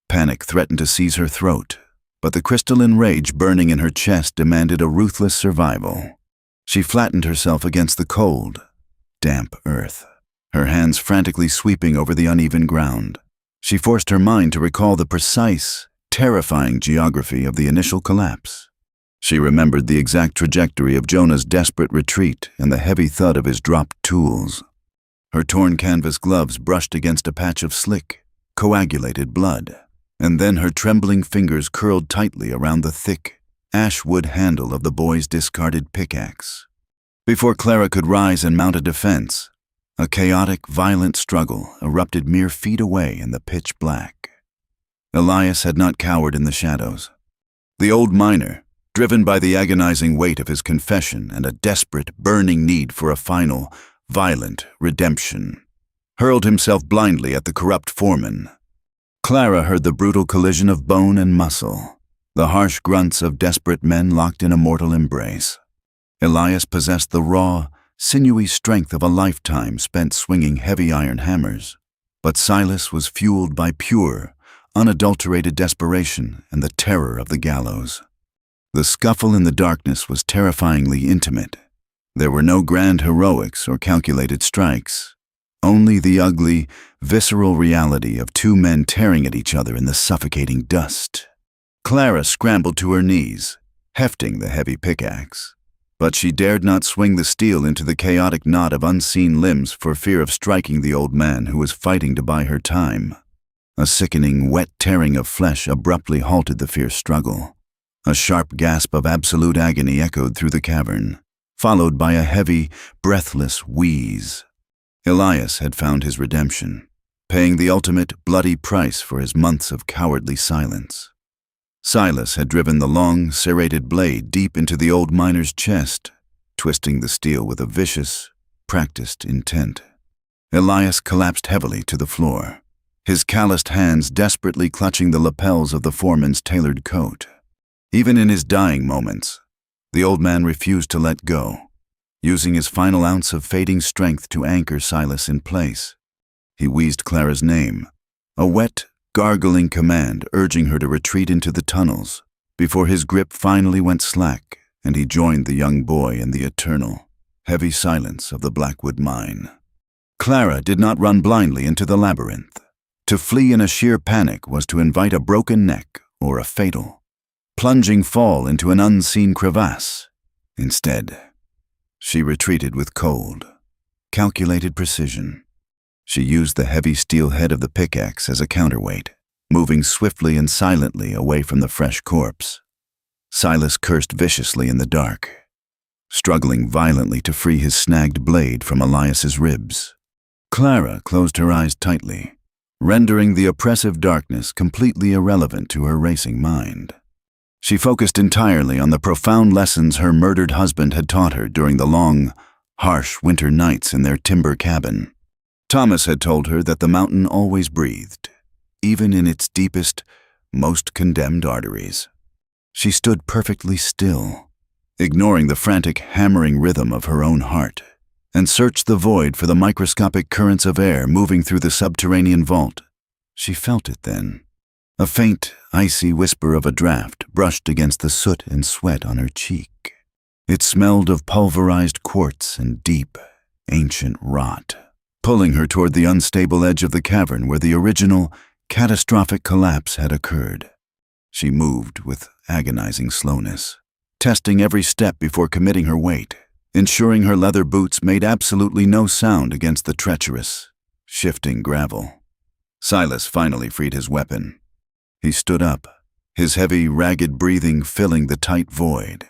Panic threatened to seize her throat, but the crystalline rage burning in her chest demanded a ruthless survival. She flattened herself against the cold, damp earth, her hands frantically sweeping over the uneven ground. She forced her mind to recall the precise, terrifying geography of the initial collapse. She remembered the exact trajectory of Jonah's desperate retreat and the heavy thud of his dropped tools. Her torn canvas gloves brushed against a patch of slick, coagulated blood, and then her trembling fingers curled tightly around the thick, ash-wood handle of the boy's discarded pickaxe. Before Clara could rise and mount a defense, a chaotic, violent struggle erupted mere feet away in the pitch black. Elias had not cowered in the shadows. The old miner, driven by the agonizing weight of his confession and a desperate, burning need for a final, violent redemption, hurled himself blindly at the corrupt foreman. Clara heard the brutal collision of bone and muscle, the harsh grunts of desperate men locked in a mortal embrace. Elias possessed the raw, sinewy strength of a lifetime spent swinging heavy iron hammers, but Silas was fueled by pure, unadulterated desperation and the terror of the gallows. The scuffle in the darkness was terrifyingly intimate. There were no grand heroics or calculated strikes, only the ugly, visceral reality of two men tearing at each other in the suffocating dust. Clara scrambled to her knees, hefting the heavy pickaxe, but she dared not swing the steel into the chaotic knot of unseen limbs for fear of striking the old man who was fighting to buy her time. A sickening, wet tearing of flesh abruptly halted the fierce struggle. A sharp gasp of absolute agony echoed through the cavern, followed by a heavy, breathless wheeze. Elias had found his redemption, paying the ultimate, bloody price for his months of cowardly silence. Silas had driven the long, serrated blade deep into the old miner's chest, twisting the steel with a vicious, practiced intent. Elias collapsed heavily to the floor, his calloused hands desperately clutching the lapels of the foreman's tailored coat. Even in his dying moments, the old man refused to let go, using his final ounce of fading strength to anchor Silas in place. He wheezed Clara's name, a wet, gargling command urging her to retreat into the tunnels, before his grip finally went slack and he joined the young boy in the eternal, heavy silence of the Blackwood mine. Clara did not run blindly into the labyrinth. To flee in a sheer panic was to invite a broken neck or a fatal, plunging fall into an unseen crevasse. Instead, she retreated with cold, calculated precision. She used the heavy steel head of the pickaxe as a counterweight, moving swiftly and silently away from the fresh corpse. Silas cursed viciously in the dark, struggling violently to free his snagged blade from Elias's ribs. Clara closed her eyes tightly, rendering the oppressive darkness completely irrelevant to her racing mind. She focused entirely on the profound lessons her murdered husband had taught her during the long, harsh winter nights in their timber cabin. Thomas had told her that the mountain always breathed, even in its deepest, most condemned arteries. She stood perfectly still, ignoring the frantic hammering rhythm of her own heart, and searched the void for the microscopic currents of air moving through the subterranean vault. She felt it then. A faint, icy whisper of a draft brushed against the soot and sweat on her cheek. It smelled of pulverized quartz and deep, ancient rot, pulling her toward the unstable edge of the cavern where the original, catastrophic collapse had occurred. She moved with agonizing slowness, testing every step before committing her weight, ensuring her leather boots made absolutely no sound against the treacherous, shifting gravel. Silas finally freed his weapon. He stood up, his heavy, ragged breathing filling the tight void.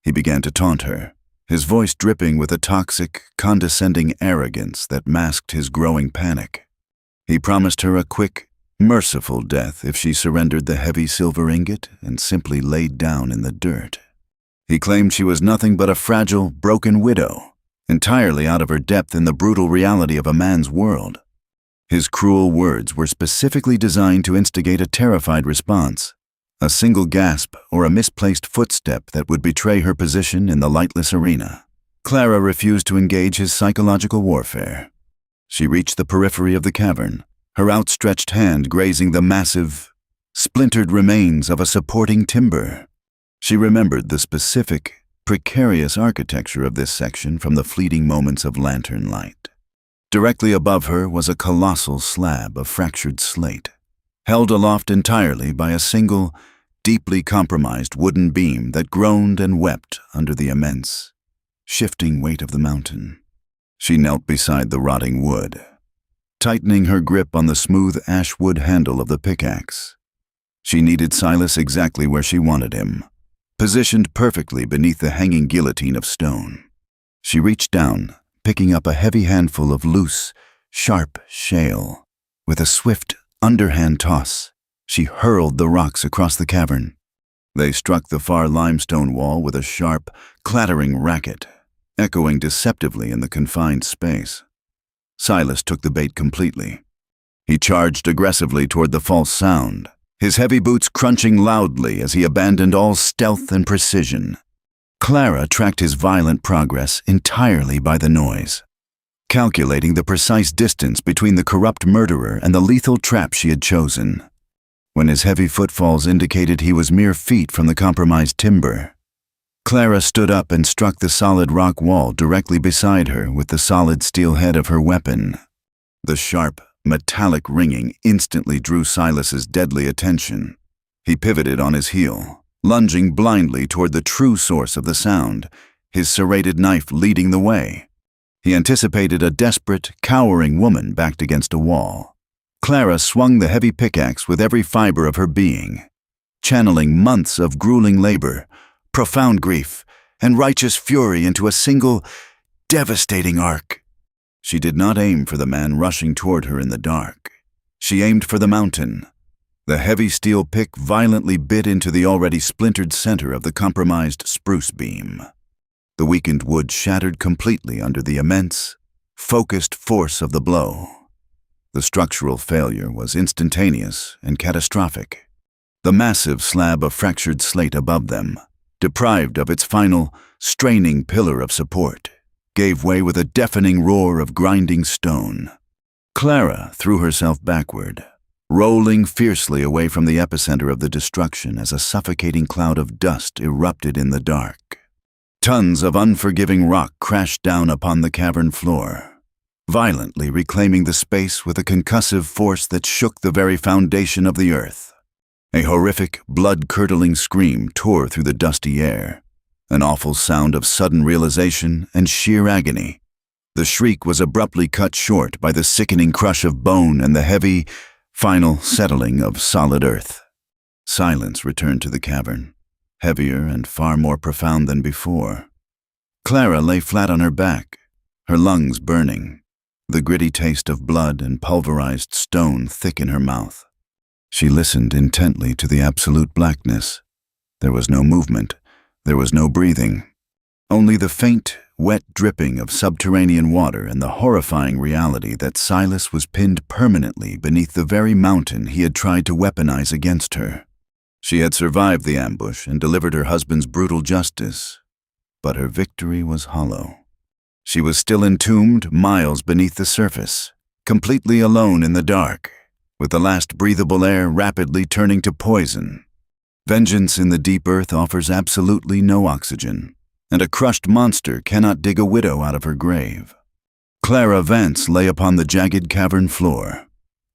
He began to taunt her, his voice dripping with a toxic, condescending arrogance that masked his growing panic. He promised her a quick, merciful death if she surrendered the heavy silver ingot and simply laid down in the dirt. He claimed she was nothing but a fragile, broken widow, entirely out of her depth in the brutal reality of a man's world. His cruel words were specifically designed to instigate a terrified response, a single gasp or a misplaced footstep that would betray her position in the lightless arena. Clara refused to engage his psychological warfare. She reached the periphery of the cavern, her outstretched hand grazing the massive, splintered remains of a supporting timber. She remembered the specific, precarious architecture of this section from the fleeting moments of lantern light. Directly above her was a colossal slab of fractured slate, held aloft entirely by a single, deeply compromised wooden beam that groaned and wept under the immense, shifting weight of the mountain. She knelt beside the rotting wood, tightening her grip on the smooth ash wood handle of the pickaxe. She needed Silas exactly where she wanted him, positioned perfectly beneath the hanging guillotine of stone. She reached down, picking up a heavy handful of loose, sharp shale. With a swift, underhand toss, she hurled the rocks across the cavern. They struck the far limestone wall with a sharp, clattering racket, echoing deceptively in the confined space. Silas took the bait completely. He charged aggressively toward the false sound, his heavy boots crunching loudly as he abandoned all stealth and precision. Clara tracked his violent progress entirely by the noise, calculating the precise distance between the corrupt murderer and the lethal trap she had chosen. When his heavy footfalls indicated he was mere feet from the compromised timber, Clara stood up and struck the solid rock wall directly beside her with the solid steel head of her weapon. The sharp, metallic ringing instantly drew Silas's deadly attention. He pivoted on his heel, lunging blindly toward the true source of the sound, his serrated knife leading the way. He anticipated a desperate, cowering woman backed against a wall. Clara swung the heavy pickaxe with every fiber of her being, channeling months of grueling labor, profound grief, and righteous fury into a single, devastating arc. She did not aim for the man rushing toward her in the dark. She aimed for the mountain. The heavy steel pick violently bit into the already splintered center of the compromised spruce beam. The weakened wood shattered completely under the immense, focused force of the blow. The structural failure was instantaneous and catastrophic. The massive slab of fractured slate above them, deprived of its final, straining pillar of support, gave way with a deafening roar of grinding stone. Clara threw herself backward, rolling fiercely away from the epicenter of the destruction as a suffocating cloud of dust erupted in the dark. Tons of unforgiving rock crashed down upon the cavern floor, violently reclaiming the space with a concussive force that shook the very foundation of the earth. A horrific, blood-curdling scream tore through the dusty air, an awful sound of sudden realization and sheer agony. The shriek was abruptly cut short by the sickening crush of bone and the heavy, final settling of solid earth. Silence returned to the cavern, heavier and far more profound than before. Clara lay flat on her back, her lungs burning, the gritty taste of blood and pulverized stone thick in her mouth. She listened intently to the absolute blackness. There was no movement. There was no breathing. Only the faint, wet dripping of subterranean water and the horrifying reality that Silas was pinned permanently beneath the very mountain he had tried to weaponize against her. She had survived the ambush and delivered her husband's brutal justice, but her victory was hollow. She was still entombed miles beneath the surface, completely alone in the dark, with the last breathable air rapidly turning to poison. Vengeance in the deep earth offers absolutely no oxygen, and a crushed monster cannot dig a widow out of her grave. Clara Vance lay upon the jagged cavern floor,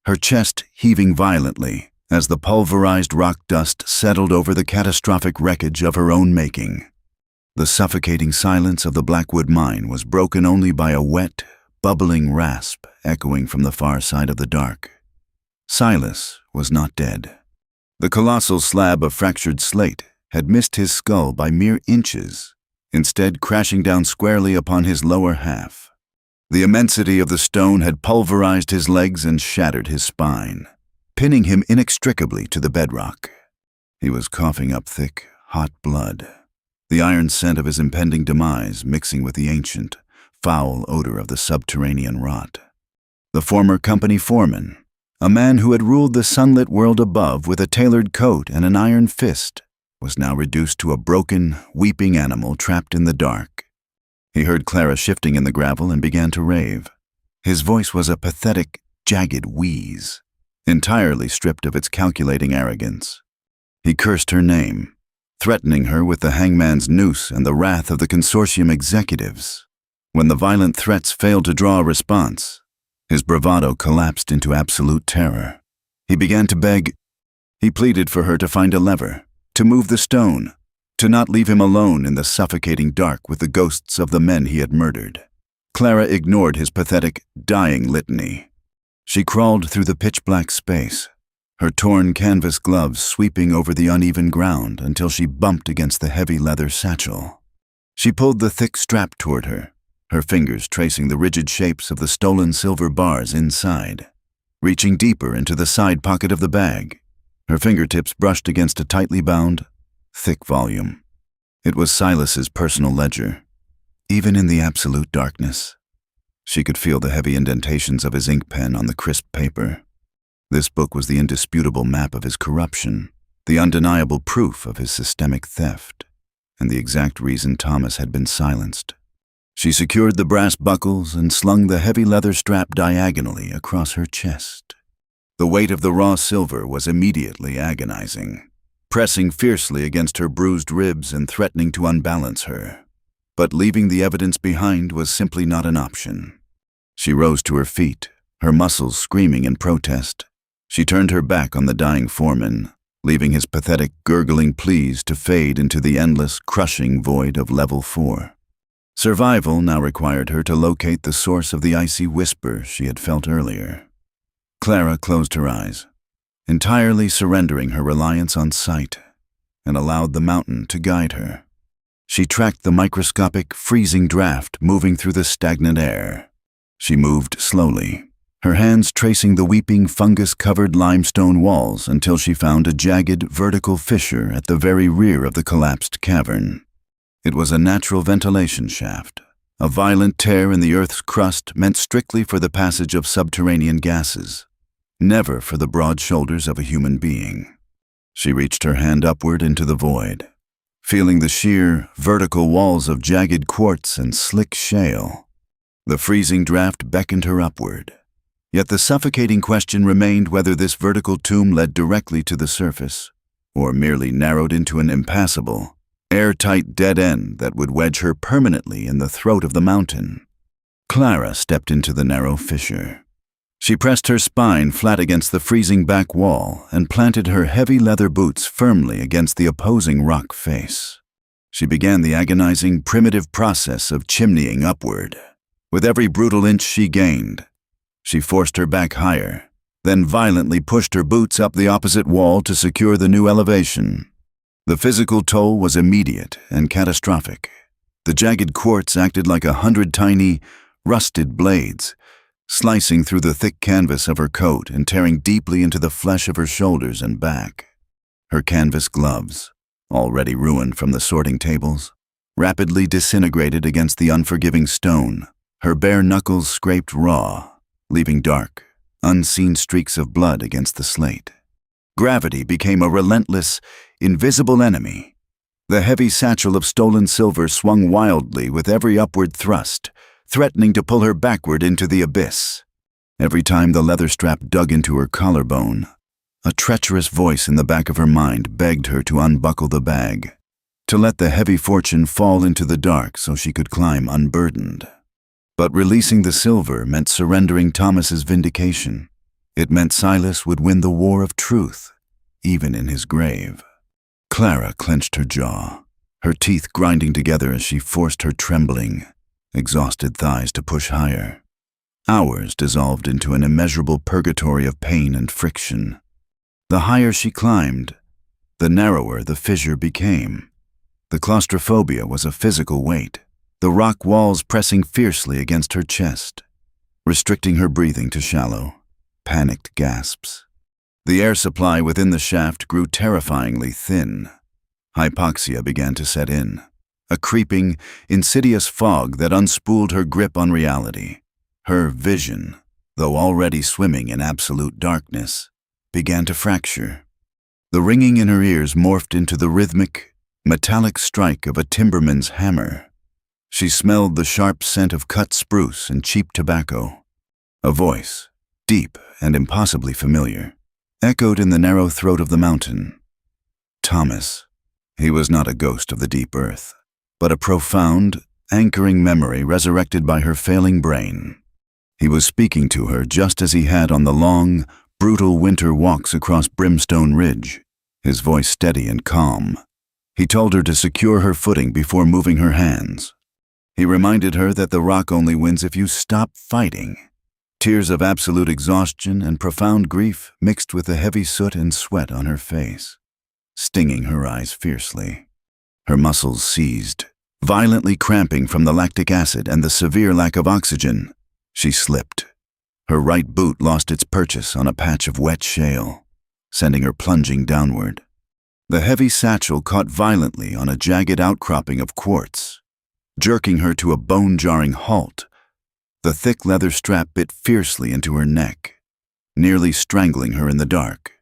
her chest heaving violently as the pulverized rock dust settled over the catastrophic wreckage of her own making. The suffocating silence of the Blackwood mine was broken only by a wet, bubbling rasp echoing from the far side of the dark. Silas was not dead. The colossal slab of fractured slate had missed his skull by mere inches, instead crashing down squarely upon his lower half. The immensity of the stone had pulverized his legs and shattered his spine, pinning him inextricably to the bedrock. He was coughing up thick, hot blood, the iron scent of his impending demise mixing with the ancient, foul odor of the subterranean rot. The former company foreman, a man who had ruled the sunlit world above with a tailored coat and an iron fist, was now reduced to a broken, weeping animal trapped in the dark. He heard Clara shifting in the gravel and began to rave. His voice was a pathetic, jagged wheeze, entirely stripped of its calculating arrogance. He cursed her name, threatening her with the hangman's noose and the wrath of the consortium executives. When the violent threats failed to draw a response, his bravado collapsed into absolute terror. He began to beg. He pleaded for her to find a lever, to move the stone, to not leave him alone in the suffocating dark with the ghosts of the men he had murdered. Clara ignored his pathetic, dying litany. She crawled through the pitch-black space, her torn canvas gloves sweeping over the uneven ground until she bumped against the heavy leather satchel. She pulled the thick strap toward her, her fingers tracing the rigid shapes of the stolen silver bars inside. Reaching deeper into the side pocket of the bag, her fingertips brushed against a tightly bound, thick volume. It was Silas's personal ledger. Even in the absolute darkness, she could feel the heavy indentations of his ink pen on the crisp paper. This book was the indisputable map of his corruption, the undeniable proof of his systemic theft, and the exact reason Thomas had been silenced. She secured the brass buckles and slung the heavy leather strap diagonally across her chest. The weight of the raw silver was immediately agonizing, pressing fiercely against her bruised ribs and threatening to unbalance her. But leaving the evidence behind was simply not an option. She rose to her feet, her muscles screaming in protest. She turned her back on the dying foreman, leaving his pathetic, gurgling pleas to fade into the endless, crushing void of Level 4. Survival now required her to locate the source of the icy whisper she had felt earlier. Clara closed her eyes, entirely surrendering her reliance on sight, and allowed the mountain to guide her. She tracked the microscopic, freezing draft moving through the stagnant air. She moved slowly, her hands tracing the weeping, fungus-covered limestone walls until she found a jagged, vertical fissure at the very rear of the collapsed cavern. It was a natural ventilation shaft. A violent tear in the earth's crust meant strictly for the passage of subterranean gases, never for the broad shoulders of a human being. She reached her hand upward into the void, feeling the sheer, vertical walls of jagged quartz and slick shale. The freezing draft beckoned her upward, yet the suffocating question remained whether this vertical tomb led directly to the surface, or merely narrowed into an impassable, airtight dead end that would wedge her permanently in the throat of the mountain. Clara stepped into the narrow fissure. She pressed her spine flat against the freezing back wall and planted her heavy leather boots firmly against the opposing rock face. She began the agonizing, primitive process of chimneying upward. With every brutal inch she gained, she forced her back higher, then violently pushed her boots up the opposite wall to secure the new elevation. The physical toll was immediate and catastrophic. The jagged quartz acted like 100 tiny, rusted blades, slicing through the thick canvas of her coat and tearing deeply into the flesh of her shoulders and back. Her canvas gloves, already ruined from the sorting tables, rapidly disintegrated against the unforgiving stone. Her bare knuckles scraped raw, leaving dark, unseen streaks of blood against the slate. Gravity became a relentless, invisible enemy. The heavy satchel of stolen silver swung wildly with every upward thrust, threatening to pull her backward into the abyss. Every time the leather strap dug into her collarbone, a treacherous voice in the back of her mind begged her to unbuckle the bag, to let the heavy fortune fall into the dark so she could climb unburdened. But releasing the silver meant surrendering Thomas's vindication. It meant Silas would win the war of truth, even in his grave. Clara clenched her jaw, her teeth grinding together as she forced her trembling, exhausted thighs to push higher. Hours dissolved into an immeasurable purgatory of pain and friction. The higher she climbed, the narrower the fissure became. The claustrophobia was a physical weight, the rock walls pressing fiercely against her chest, restricting her breathing to shallow, panicked gasps. The air supply within the shaft grew terrifyingly thin. Hypoxia began to set in, a creeping, insidious fog that unspooled her grip on reality. Her vision, though already swimming in absolute darkness, began to fracture. The ringing in her ears morphed into the rhythmic, metallic strike of a timberman's hammer. She smelled the sharp scent of cut spruce and cheap tobacco. A voice, deep and impossibly familiar, echoed in the narrow throat of the mountain. Thomas. He was not a ghost of the deep earth, but a profound, anchoring memory resurrected by her failing brain. He was speaking to her just as he had on the long, brutal winter walks across Brimstone Ridge, his voice steady and calm. He told her to secure her footing before moving her hands. He reminded her that the rock only wins if you stop fighting. Tears of absolute exhaustion and profound grief mixed with the heavy soot and sweat on her face, stinging her eyes fiercely. Her muscles seized, violently cramping from the lactic acid and the severe lack of oxygen. She slipped. Her right boot lost its purchase on a patch of wet shale, sending her plunging downward. The heavy satchel caught violently on a jagged outcropping of quartz, jerking her to a bone-jarring halt. The thick leather strap bit fiercely into her neck, nearly strangling her in the dark.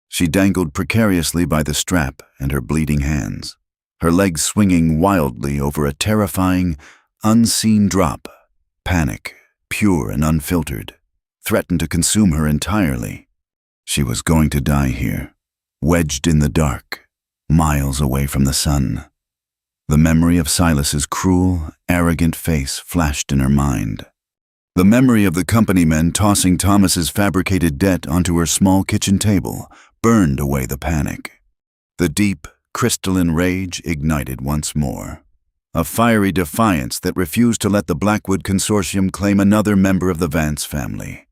She dangled precariously by the strap and her bleeding hands, her legs swinging wildly over a terrifying, unseen drop. Panic, pure and unfiltered, threatened to consume her entirely. She was going to die here, wedged in the dark, miles away from the sun. The memory of Silas's cruel, arrogant face flashed in her mind. The memory of the company men tossing Thomas's fabricated debt onto her small kitchen table burned away the panic. The deep, crystalline rage ignited once more, a fiery defiance that refused to let the Blackwood Consortium claim another member of the Vance family.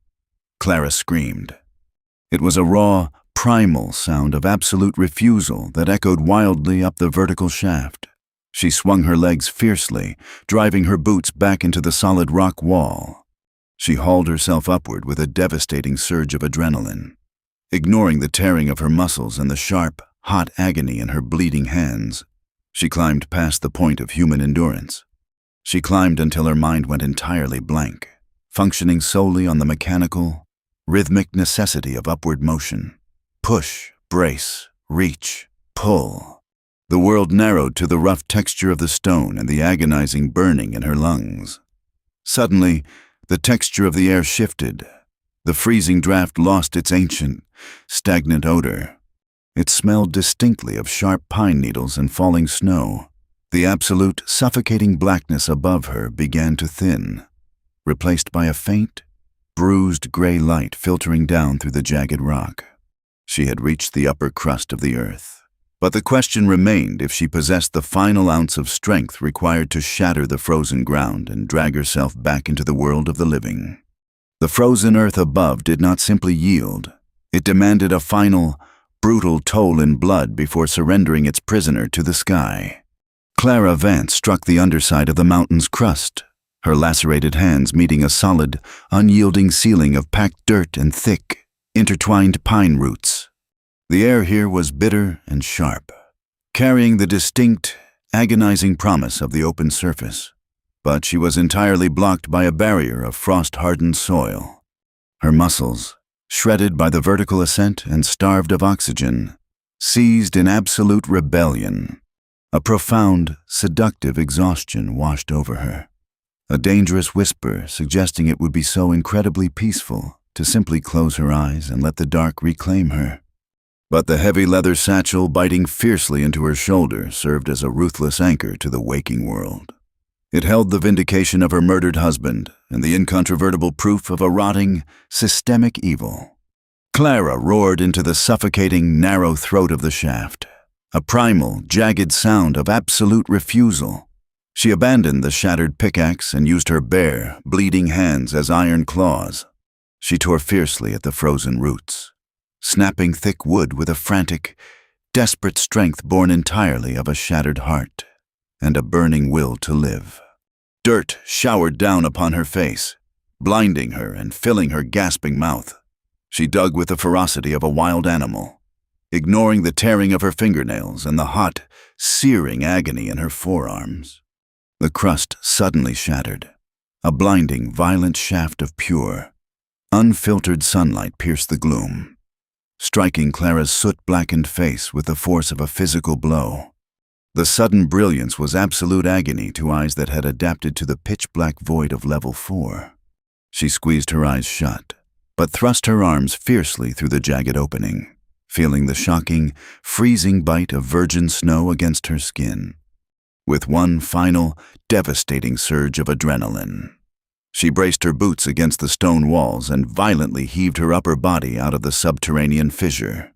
Clara screamed. It was a raw, primal sound of absolute refusal that echoed wildly up the vertical shaft. She swung her legs fiercely, driving her boots back into the solid rock wall. She hauled herself upward with a devastating surge of adrenaline. Ignoring the tearing of her muscles and the sharp, hot agony in her bleeding hands, she climbed past the point of human endurance. She climbed until her mind went entirely blank, functioning solely on the mechanical, rhythmic necessity of upward motion. Push, brace, reach, pull. The world narrowed to the rough texture of the stone and the agonizing burning in her lungs. Suddenly, the texture of the air shifted. The freezing draft lost its ancient, stagnant odor. It smelled distinctly of sharp pine needles and falling snow. The absolute, suffocating blackness above her began to thin, replaced by a faint, bruised gray light filtering down through the jagged rock. She had reached the upper crust of the earth. But the question remained if she possessed the final ounce of strength required to shatter the frozen ground and drag herself back into the world of the living. The frozen earth above did not simply yield. It demanded a final, brutal toll in blood before surrendering its prisoner to the sky. Clara Vance struck the underside of the mountain's crust, her lacerated hands meeting a solid, unyielding ceiling of packed dirt and thick, intertwined pine roots. The air here was bitter and sharp, carrying the distinct, agonizing promise of the open surface. But she was entirely blocked by a barrier of frost-hardened soil. Her muscles, shredded by the vertical ascent and starved of oxygen, seized in absolute rebellion. A profound, seductive exhaustion washed over her, a dangerous whisper suggesting it would be so incredibly peaceful to simply close her eyes and let the dark reclaim her. But the heavy leather satchel biting fiercely into her shoulder served as a ruthless anchor to the waking world. It held the vindication of her murdered husband and the incontrovertible proof of a rotting, systemic evil. Clara roared into the suffocating, narrow throat of the shaft. a primal, jagged sound of absolute refusal. She abandoned the shattered pickaxe and used her bare, bleeding hands as iron claws. She tore fiercely at the frozen roots, snapping thick wood with a frantic, desperate strength born entirely of a shattered heart and a burning will to live. Dirt showered down upon her face, blinding her and filling her gasping mouth. She dug with the ferocity of a wild animal, ignoring the tearing of her fingernails and the hot, searing agony in her forearms. The crust suddenly shattered. A blinding, violent shaft of pure, unfiltered sunlight pierced the gloom, striking Clara's soot-blackened face with the force of a physical blow. The sudden brilliance was absolute agony to eyes that had adapted to the pitch-black void of level 4. She squeezed her eyes shut, but thrust her arms fiercely through the jagged opening, feeling the shocking, freezing bite of virgin snow against her skin. With one final, devastating surge of adrenaline, she braced her boots against the stone walls and violently heaved her upper body out of the subterranean fissure.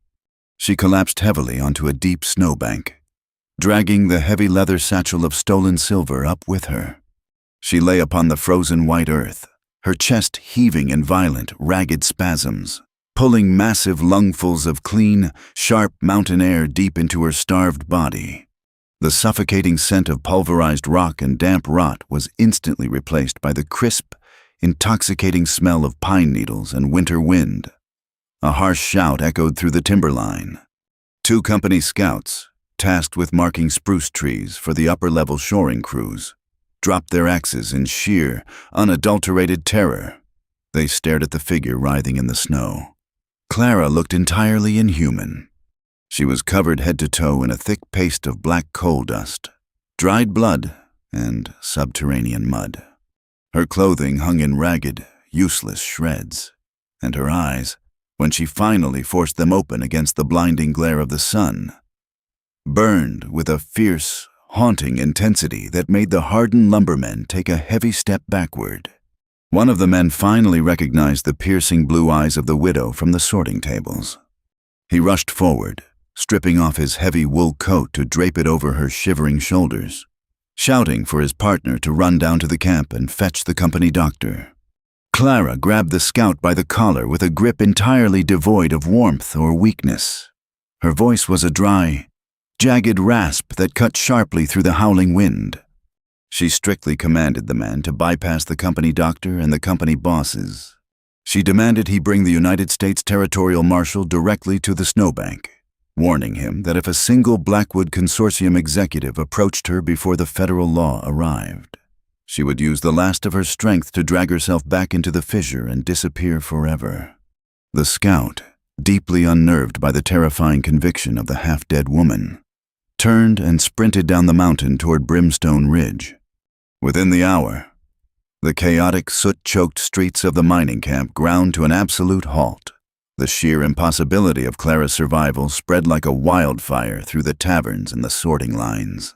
She collapsed heavily onto a deep snowbank, dragging the heavy leather satchel of stolen silver up with her. She lay upon the frozen white earth, her chest heaving in violent, ragged spasms, pulling massive lungfuls of clean, sharp mountain air deep into her starved body. The suffocating scent of pulverized rock and damp rot was instantly replaced by the crisp, intoxicating smell of pine needles and winter wind. A harsh shout echoed through the timberline. 2 company scouts, tasked with marking spruce trees for the upper-level shoring crews, dropped their axes in sheer, unadulterated terror. They stared at the figure writhing in the snow. Clara looked entirely inhuman. She was covered head to toe in a thick paste of black coal dust, dried blood, and subterranean mud. Her clothing hung in ragged, useless shreds, and her eyes, when she finally forced them open against the blinding glare of the sun, burned with a fierce, haunting intensity that made the hardened lumbermen take a heavy step backward. One of the men finally recognized the piercing blue eyes of the widow from the sorting tables. He rushed forward, stripping off his heavy wool coat to drape it over her shivering shoulders, shouting for his partner to run down to the camp and fetch the company doctor. Clara grabbed the scout by the collar with a grip entirely devoid of warmth or weakness. Her voice was a dry, jagged rasp that cut sharply through the howling wind. She strictly commanded the man to bypass the company doctor and the company bosses. She demanded he bring the United States Territorial Marshal directly to the snowbank, warning him that if a single Blackwood Consortium executive approached her before the federal law arrived, she would use the last of her strength to drag herself back into the fissure and disappear forever. The scout, deeply unnerved by the terrifying conviction of the half-dead woman, turned and sprinted down the mountain toward Brimstone Ridge. Within the hour, the chaotic, soot-choked streets of the mining camp ground to an absolute halt. The sheer impossibility of Clara's survival spread like a wildfire through the taverns and the sorting lines.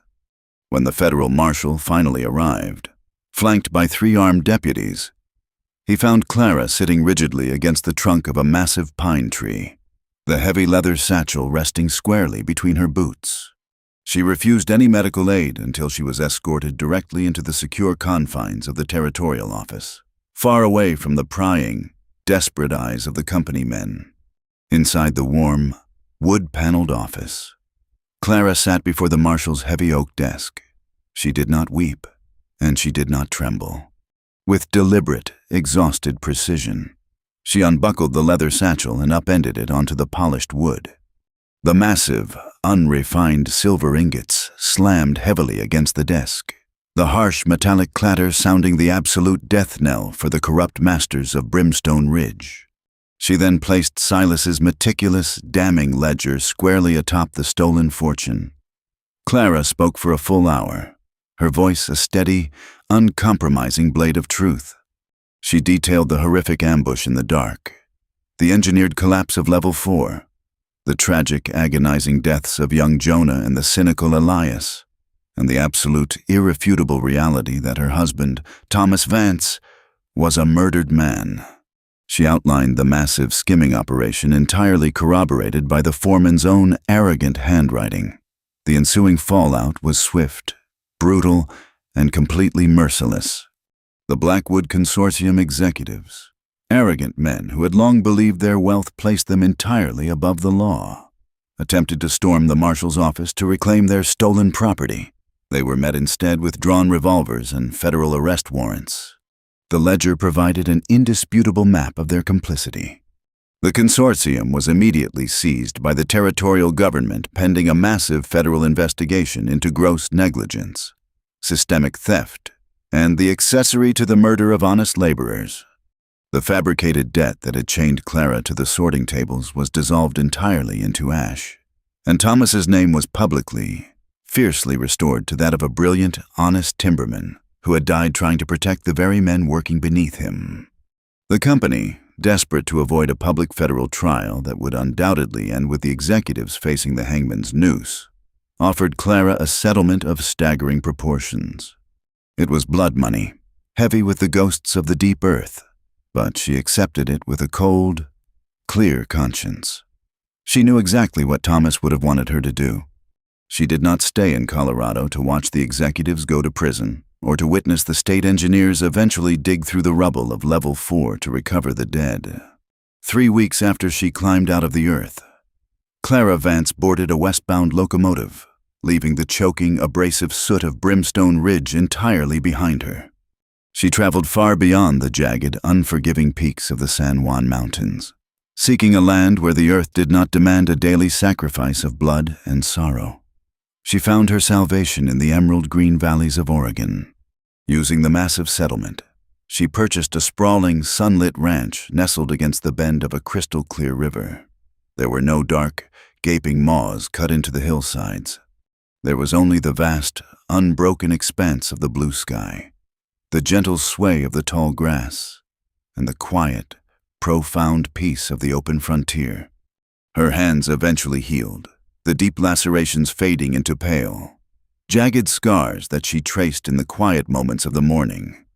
When the federal marshal finally arrived, flanked by 3 armed deputies, he found Clara sitting rigidly against the trunk of a massive pine tree, the heavy leather satchel resting squarely between her boots. She refused any medical aid until she was escorted directly into the secure confines of the territorial office, far away from the prying, desperate eyes of the company men. Inside the warm, wood-paneled office, Clara sat before the marshal's heavy oak desk. She did not weep, and she did not tremble. With deliberate, exhausted precision, she unbuckled the leather satchel and upended it onto the polished wood. The massive, unrefined silver ingots slammed heavily against the desk, the harsh metallic clatter sounding the absolute death knell for the corrupt masters of Brimstone Ridge. She then placed Silas's meticulous, damning ledger squarely atop the stolen fortune. Clara spoke for a full hour, her voice a steady, uncompromising blade of truth. She detailed the horrific ambush in the dark, the engineered collapse of Level 4, the tragic, agonizing deaths of young Jonah and the cynical Elias, and the absolute, irrefutable reality that her husband, Thomas Vance, was a murdered man. She outlined the massive skimming operation entirely corroborated by the foreman's own arrogant handwriting. The ensuing fallout was swift, brutal, and completely merciless. The Blackwood Consortium executives, arrogant men who had long believed their wealth placed them entirely above the law, attempted to storm the marshal's office to reclaim their stolen property. They were met instead with drawn revolvers and federal arrest warrants. The ledger provided an indisputable map of their complicity. The consortium was immediately seized by the territorial government pending a massive federal investigation into gross negligence, systemic theft, and the accessory to the murder of honest laborers. The fabricated debt that had chained Clara to the sorting tables was dissolved entirely into ash, and Thomas's name was publicly, fiercely restored to that of a brilliant, honest timberman who had died trying to protect the very men working beneath him. The company, desperate to avoid a public federal trial that would undoubtedly end with the executives facing the hangman's noose, offered Clara a settlement of staggering proportions. It was blood money, heavy with the ghosts of the deep earth, but she accepted it with a cold, clear conscience. She knew exactly what Thomas would have wanted her to do. She did not stay in Colorado to watch the executives go to prison or to witness the state engineers eventually dig through the rubble of Level 4 to recover the dead. 3 weeks after she climbed out of the earth, Clara Vance boarded a westbound locomotive, leaving the choking, abrasive soot of Brimstone Ridge entirely behind her. She traveled far beyond the jagged, unforgiving peaks of the San Juan Mountains, seeking a land where the earth did not demand a daily sacrifice of blood and sorrow. She found her salvation in the emerald green valleys of Oregon. Using the massive settlement, she purchased a sprawling, sunlit ranch nestled against the bend of a crystal-clear river. There were no dark, gaping maws cut into the hillsides. There was only the vast, unbroken expanse of the blue sky, the gentle sway of the tall grass, and the quiet, profound peace of the open frontier. Her hands eventually healed, the deep lacerations fading into pale, jagged scars that she traced in the quiet moments of the morning.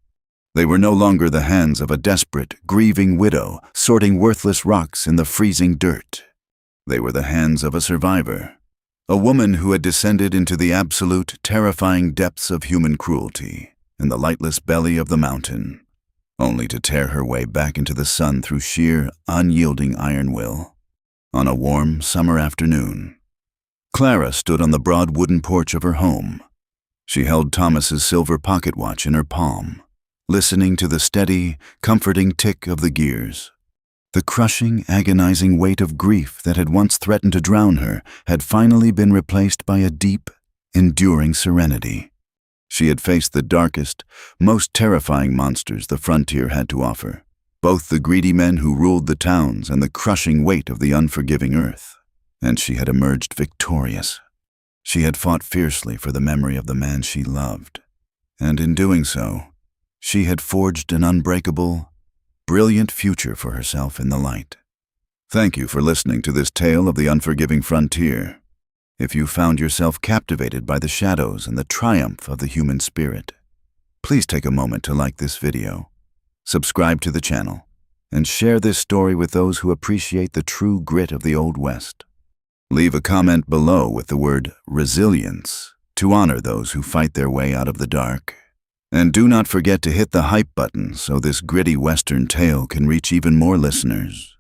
They were no longer the hands of a desperate, grieving widow sorting worthless rocks in the freezing dirt. They were the hands of a survivor, a woman who had descended into the absolute, terrifying depths of human cruelty in the lightless belly of the mountain, only to tear her way back into the sun through sheer, unyielding iron will. On a warm summer afternoon, Clara stood on the broad wooden porch of her home. She held Thomas's silver pocket watch in her palm, listening to the steady, comforting tick of the gears. The crushing, agonizing weight of grief that had once threatened to drown her had finally been replaced by a deep, enduring serenity. She had faced the darkest, most terrifying monsters the frontier had to offer, both the greedy men who ruled the towns and the crushing weight of the unforgiving earth. And she had emerged victorious. She had fought fiercely for the memory of the man she loved, and in doing so, she had forged an unbreakable, brilliant future for herself in the light. Thank you for listening to this tale of the unforgiving frontier. If you found yourself captivated by the shadows and the triumph of the human spirit, please take a moment to like this video, subscribe to the channel, and share this story with those who appreciate the true grit of the Old West. Leave a comment below with the word resilience to honor those who fight their way out of the dark. And do not forget to hit the hype button so this gritty Western tale can reach even more listeners.